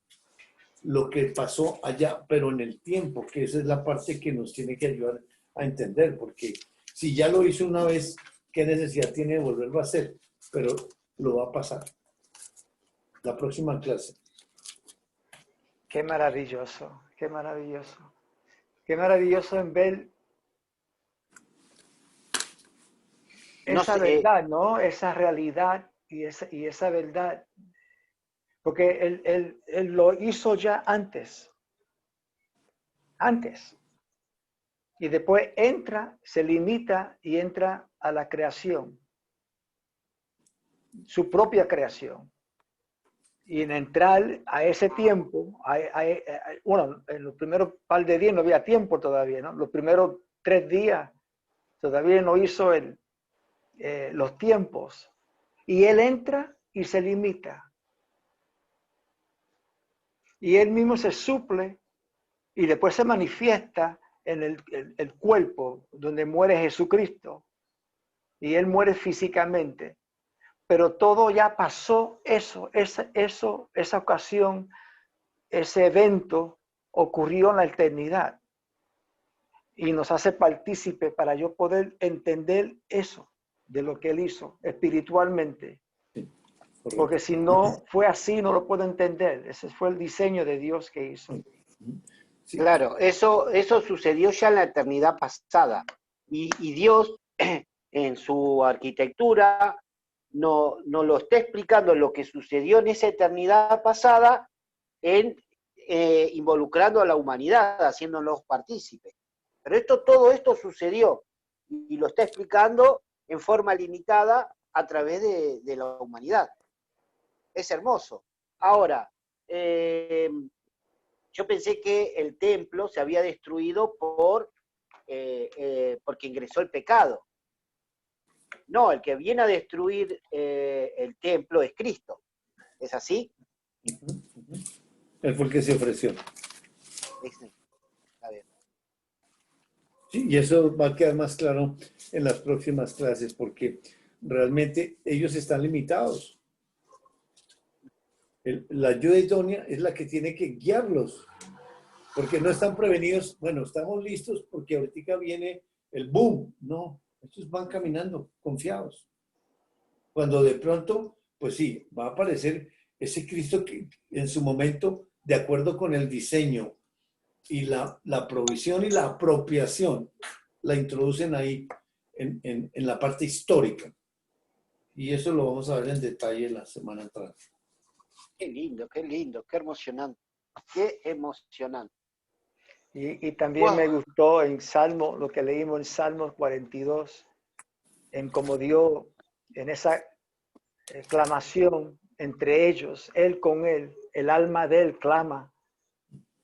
Speaker 2: lo que pasó allá, pero en el tiempo, que esa es la parte que nos tiene que ayudar a entender, porque si ya lo hizo una vez, ¿qué necesidad tiene de volverlo a hacer? Pero lo va a pasar. La próxima clase.
Speaker 5: Qué maravilloso, qué maravilloso. Qué maravilloso en ver
Speaker 3: No
Speaker 5: esa
Speaker 3: sé,
Speaker 5: verdad, ¿no? Esa realidad y esa verdad. Porque él lo hizo ya antes. Y después entra, se limita y entra a la creación. Su propia creación. Y en entrar a ese tiempo, bueno, en los primeros par de días no había tiempo todavía, ¿no? Los primeros 3 días todavía no hizo los tiempos. Y él entra y se limita. Y él mismo se suple y después se manifiesta en el cuerpo donde muere Jesucristo. Y él muere físicamente. Pero todo ya pasó, esa ocasión, ese evento ocurrió en la eternidad. Y nos hace partícipe para yo poder entender eso de lo que él hizo espiritualmente. Porque si no fue así, no lo puedo entender. Ese fue el diseño de Dios que hizo.
Speaker 2: Sí.
Speaker 3: claro, eso sucedió ya en la eternidad pasada. Y Dios, en su arquitectura, no lo está explicando lo que sucedió en esa eternidad pasada, involucrando a la humanidad, haciéndonos partícipes. Pero todo esto sucedió y lo está explicando en forma limitada a través de la humanidad. Es hermoso. Ahora, yo pensé que el templo se había destruido porque ingresó el pecado. No, el que viene a destruir el templo es Cristo. ¿Es así?
Speaker 2: Él fue el que se ofreció.
Speaker 3: A ver.
Speaker 2: Sí, y eso va a quedar más claro en las próximas clases, porque realmente ellos están limitados. La ayuda idónea es la que tiene que guiarlos, porque no están prevenidos. Bueno, estamos listos porque ahorita viene el boom. No, estos van caminando confiados. Cuando de pronto, pues sí, va a aparecer ese Cristo que en su momento, de acuerdo con el diseño y la provisión y la apropiación, la introducen ahí en la parte histórica. Y eso lo vamos a ver en detalle la semana entrante.
Speaker 3: Qué lindo, qué emocionante. Qué emocionante.
Speaker 5: Y también me gustó en Salmo, lo que leímos en Salmos 42, en cómo Dios, en esa clamación entre ellos, él con él, el alma de él clama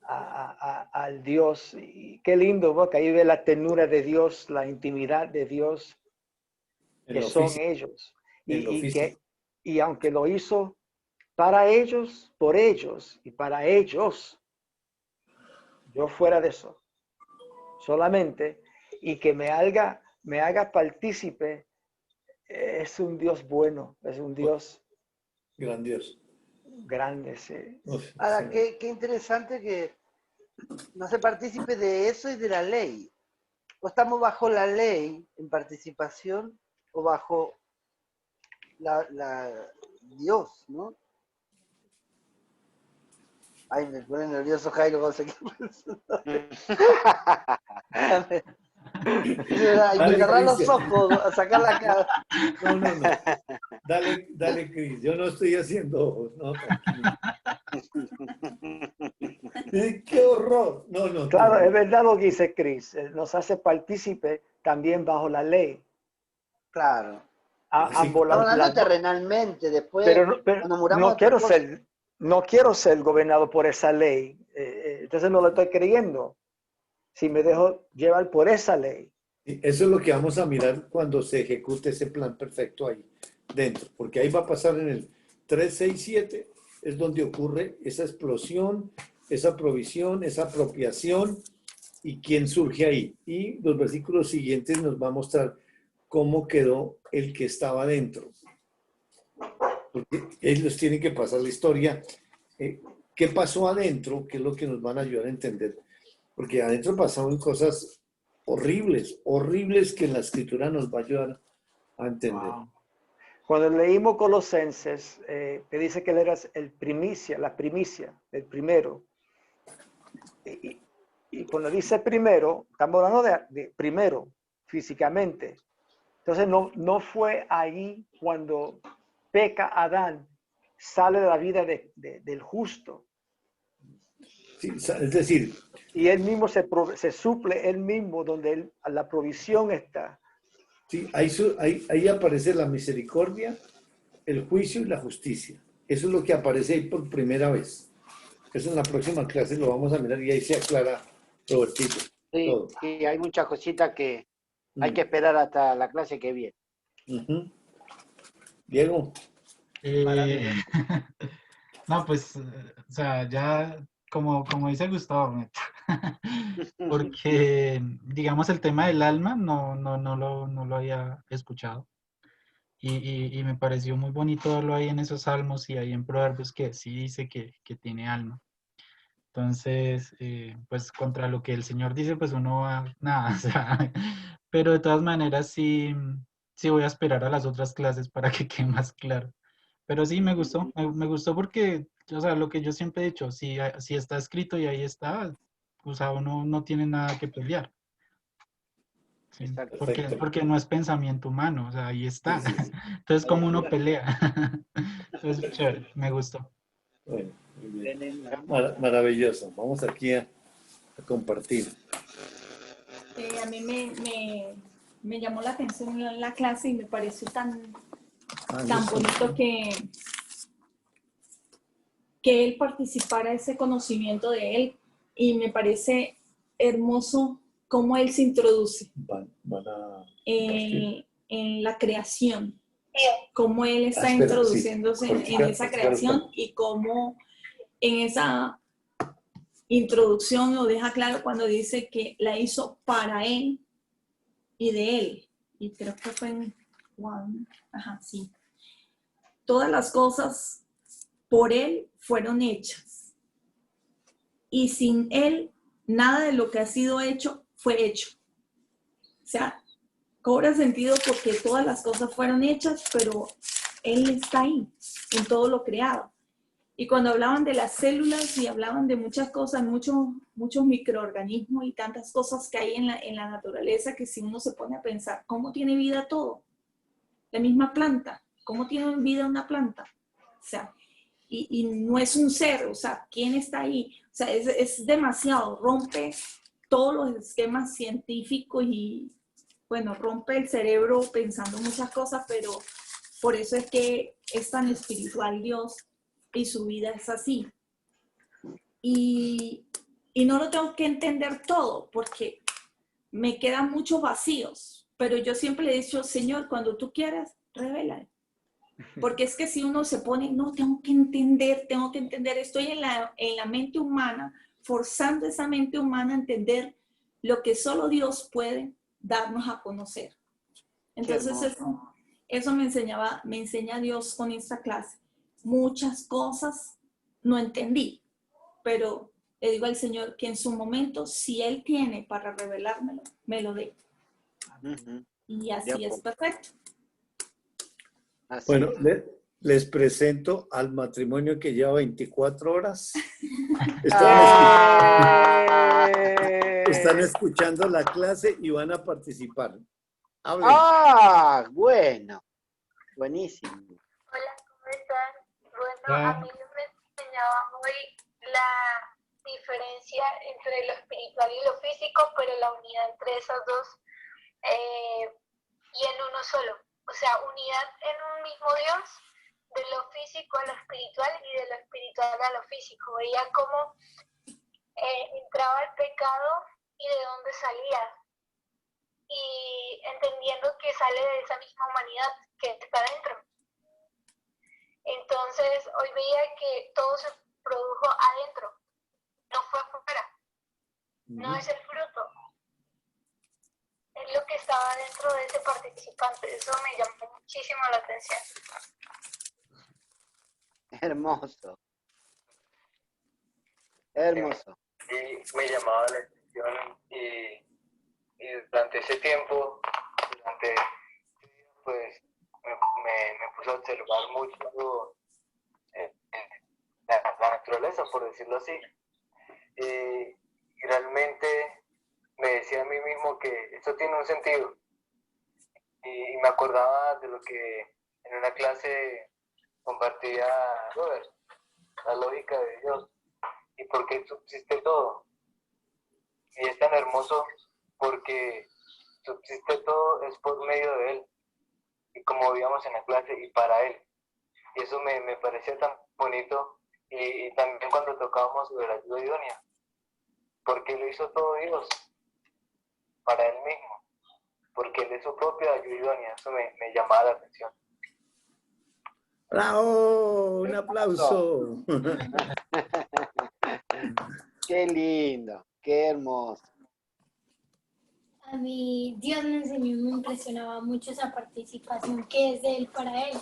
Speaker 5: al Dios. Y qué lindo, porque ahí ve la ternura de Dios, la intimidad de Dios, que son ellos. Y aunque lo hizo para ellos, por ellos y para ellos, yo fuera de eso, solamente, y que me haga partícipe, es un Dios bueno, es un Dios
Speaker 2: grandioso.
Speaker 5: Grande, sí.
Speaker 6: Ahora, qué interesante que no se participe de eso y de la ley. O estamos bajo la ley en participación o bajo la Dios, ¿no? Ay, me pone nervioso Jairo cuando se Hay que cerrar los ojos, a sacar la cara.
Speaker 2: No. Dale, Cris. Yo no estoy haciendo ojos. No, ¡qué horror! No.
Speaker 5: Claro, es verdad lo que dice Cris. Nos hace partícipe también bajo la ley.
Speaker 6: Claro.
Speaker 5: Estamos
Speaker 6: hablando terrenalmente, después
Speaker 5: pero
Speaker 6: cuando muramos
Speaker 5: no quiero ser gobernado por esa ley. Entonces no lo estoy creyendo. Si me dejo llevar por esa ley.
Speaker 2: Eso es lo que vamos a mirar cuando se ejecute ese plan perfecto ahí dentro, porque ahí va a pasar en el 367, es donde ocurre esa explosión, esa provisión, esa apropiación y quién surge ahí. Y los versículos siguientes nos va a mostrar cómo quedó el que estaba dentro. Porque ellos tienen que pasar la historia. ¿Qué pasó adentro? ¿Qué es lo que nos van a ayudar a entender? Porque adentro pasaron cosas horribles que la escritura nos va a ayudar a entender.
Speaker 5: Wow. Cuando leímos Colosenses, que dice que él era la primicia, el primero. Y cuando dice primero, estamos hablando de primero, físicamente. Entonces no fue ahí cuando peca Adán, sale de la vida del justo.
Speaker 2: Sí, es decir,
Speaker 5: y él mismo se suple él mismo donde la provisión está.
Speaker 2: Sí, ahí aparece la misericordia, el juicio y la justicia. Eso es lo que aparece ahí por primera vez. Eso en la próxima clase lo vamos a mirar y ahí se aclara, Robertito.
Speaker 3: Sí,
Speaker 2: todo.
Speaker 3: Sí, hay muchas cositas que hay que esperar hasta la clase que viene.
Speaker 2: Diego.
Speaker 1: No, pues, o sea, ya como dice Gustavo, porque digamos el tema del alma no lo había escuchado y me pareció muy bonito verlo ahí en esos salmos y ahí en Proverbios que sí dice que tiene alma. Entonces, pues contra lo que el Señor dice, pues uno va, nada, o sea, pero de todas maneras sí voy a esperar a las otras clases para que quede más claro. Pero sí, me gustó porque, o sea, lo que yo siempre he dicho, si está escrito y ahí está, o sea, uno no tiene nada que pelear. ¿Sí? Porque no es pensamiento humano, o sea, ahí está.
Speaker 2: Sí.
Speaker 1: Entonces, ¿cómo uno pelea? Entonces, chévere, me gustó.
Speaker 2: Bueno, muy bien. Maravilloso. Vamos aquí a compartir.
Speaker 4: A mí me llamó la atención la clase y me pareció tan bonito que él participara de ese conocimiento de él, y me parece hermoso cómo él se introduce en la creación, cómo él está introduciéndose en esa creación y cómo en esa introducción lo deja claro cuando dice que la hizo para él y de él. Y creo que fue en Juan. Sí. Todas las cosas por él fueron hechas. Y sin él, nada de lo que ha sido hecho fue hecho. O sea, cobra sentido porque todas las cosas fueron hechas, pero Él está ahí, en todo lo creado. Y cuando hablaban de las células y hablaban de muchas cosas, muchos microorganismos y tantas cosas que hay en la naturaleza, que si uno se pone a pensar, ¿cómo tiene vida todo? La misma planta, ¿cómo tiene vida una planta? O sea, y no es un ser, o sea, ¿quién está ahí? O sea, es demasiado, rompe todos los esquemas científicos y, bueno, rompe el cerebro pensando muchas cosas, pero por eso es que es tan espiritual Dios y su vida es así. Y no lo tengo que entender todo, porque me quedan muchos vacíos, pero yo siempre le he dicho, Señor, cuando tú quieras, revélame. Porque es que si uno se pone, no, tengo que entender, estoy en la mente humana, forzando esa mente humana a entender lo que solo Dios puede darnos a conocer. Entonces eso me enseña Dios con esta clase. Muchas cosas no entendí, pero le digo al Señor que en su momento, si Él tiene para revelármelo, me lo dé. Y así es perfecto.
Speaker 6: Así
Speaker 2: Bueno,
Speaker 6: es.
Speaker 2: les presento al matrimonio que lleva 24 horas. Están escuchando la clase y van a participar. Hablen.
Speaker 6: Ah, bueno. Buenísimo.
Speaker 7: Hola, ¿cómo están? Bueno, a mí me enseñaba muy la diferencia entre lo espiritual y lo físico, pero la unidad entre esas dos y en uno solo. O sea, unidad en un mismo Dios, de lo físico a lo espiritual y de lo espiritual a lo físico. Veía cómo entraba el pecado y de dónde salía. Y entendiendo que sale de esa misma humanidad que está dentro. Entonces, hoy veía que todo se produjo adentro, no fue afuera, no es el fruto, es lo que estaba dentro de ese participante. Eso me llamó muchísimo la atención.
Speaker 6: Hermoso. Hermoso.
Speaker 8: Y me llamaba la atención y durante ese tiempo, pues me puse a observar mucho la naturaleza, por decirlo así. Y realmente me decía a mí mismo que esto tiene un sentido. Y me acordaba de lo que en una clase compartía Robert, la lógica de Dios y por qué subsiste todo. Y es tan hermoso porque subsiste todo es por medio de Él. Y como veíamos en la clase, y para Él. Y eso me parecía tan bonito. Y también cuando tocábamos sobre la ayuda idónea. Porque lo hizo todo Dios. Para Él mismo. Porque Él es su propia ayuda idónea. Eso me llamaba la atención.
Speaker 2: ¡Bravo! ¡Un aplauso!
Speaker 6: Qué lindo, qué hermoso.
Speaker 9: A mí Dios me enseñó, me impresionaba mucho esa participación que es de Él para Él.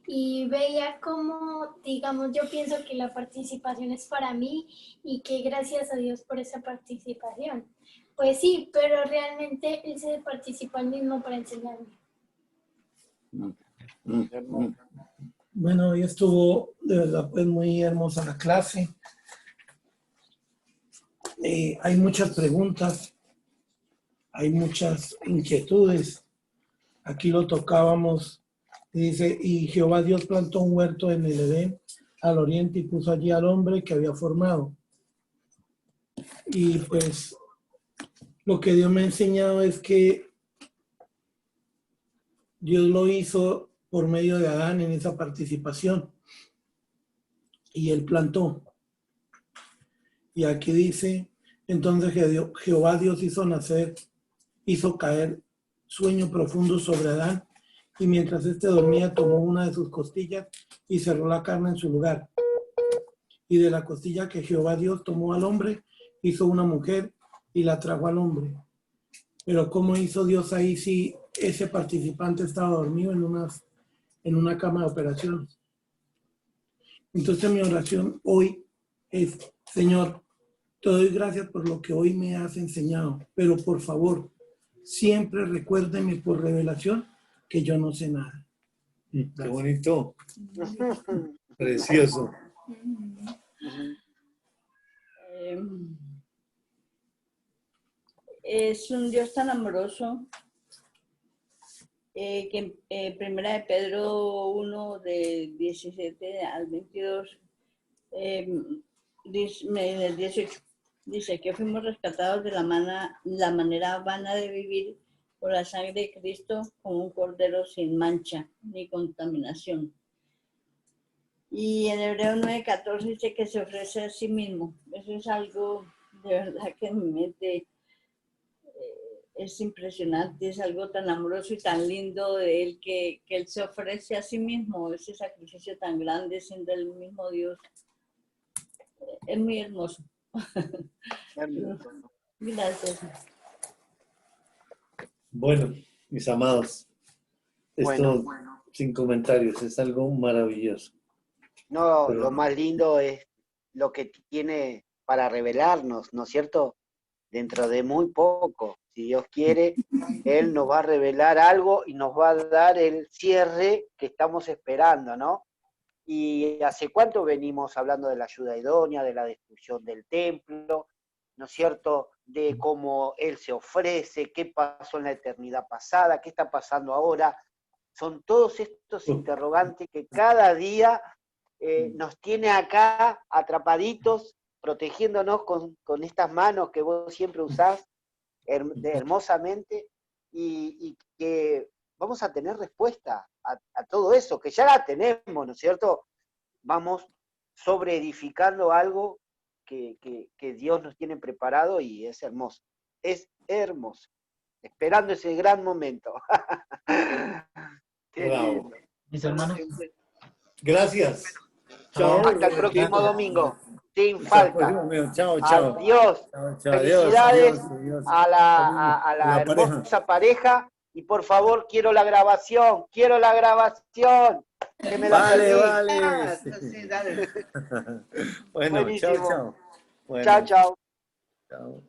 Speaker 9: Y veía como, digamos, yo pienso que la participación es para mí y que gracias a Dios por esa participación. Pues sí, pero realmente Él se participa al mismo para enseñarme.
Speaker 10: Bueno, hoy estuvo de verdad pues muy hermosa la clase. Hay muchas preguntas, hay muchas inquietudes. Aquí lo tocábamos. Dice, y Jehová Dios plantó un huerto en el Edén al oriente y puso allí al hombre que había formado. Y pues lo que Dios me ha enseñado es que Dios lo hizo por medio de Adán en esa participación. Y él plantó. Y aquí dice, entonces Jehová Dios hizo caer sueño profundo sobre Adán, y mientras éste dormía tomó una de sus costillas y cerró la carne en su lugar. Y de la costilla que Jehová Dios tomó al hombre, hizo una mujer y la trajo al hombre. Pero ¿cómo hizo Dios ahí si ese participante estaba dormido en una cama de operaciones? Entonces mi oración hoy es, Señor, te doy gracias por lo que hoy me has enseñado, pero por favor, siempre recuérdeme por revelación que yo no sé nada.
Speaker 2: Qué bonito. Precioso.
Speaker 11: Es un Dios tan amoroso que Primera de Pedro 1, de 17 al 22, en el 18, dice que fuimos rescatados de la manera vana de vivir por la sangre de Cristo como un cordero sin mancha ni contaminación. Y en Hebreo 9:14 dice que se ofrece a sí mismo. Eso es algo de verdad que en mi mente es impresionante, es algo tan amoroso y tan lindo de él que él se ofrece a sí mismo, ese sacrificio tan grande siendo el mismo Dios. Es muy hermoso. Gracias.
Speaker 2: Bueno, mis amados, esto
Speaker 3: Bueno.
Speaker 2: sin comentarios, es algo maravilloso.
Speaker 3: No,
Speaker 2: Pero-
Speaker 3: lo más lindo es lo que tiene para revelarnos, ¿no es cierto? Dentro de muy poco, si Dios quiere, Él nos va a revelar algo y nos va a dar el cierre que estamos esperando, ¿no? Y hace cuánto venimos hablando de la ayuda idónea, de la destrucción del templo, ¿no es cierto? De cómo Él se ofrece, qué pasó en la eternidad pasada, qué está pasando ahora. Son todos estos interrogantes que cada día nos tiene acá atrapaditos, protegiéndonos con estas manos que vos siempre usás hermosamente, y que vamos a tener respuesta a todo eso, que ya la tenemos, ¿no es cierto? Vamos sobre edificando algo que Dios nos tiene preparado y es hermoso. Es hermoso. Esperando ese gran momento. Qué
Speaker 2: Bravo.
Speaker 3: lindo.
Speaker 1: Mis hermanos,
Speaker 2: Gracias.
Speaker 3: Hasta el próximo domingo. Sin
Speaker 2: Hasta el
Speaker 3: falta.
Speaker 2: próximo domingo. Chao, chao.
Speaker 3: Adiós.
Speaker 2: Chao, chao. Adiós,
Speaker 3: Felicidades
Speaker 2: adiós, adiós.
Speaker 3: a la
Speaker 2: A la
Speaker 3: hermosa pareja. Y por favor, quiero la grabación. Que me la
Speaker 2: Vale,
Speaker 3: perdí.
Speaker 2: vale.
Speaker 6: Sí, dale.
Speaker 2: Bueno, chao,
Speaker 3: Buenísimo.
Speaker 2: chao. Bueno,
Speaker 3: Chao, chao.
Speaker 2: chao.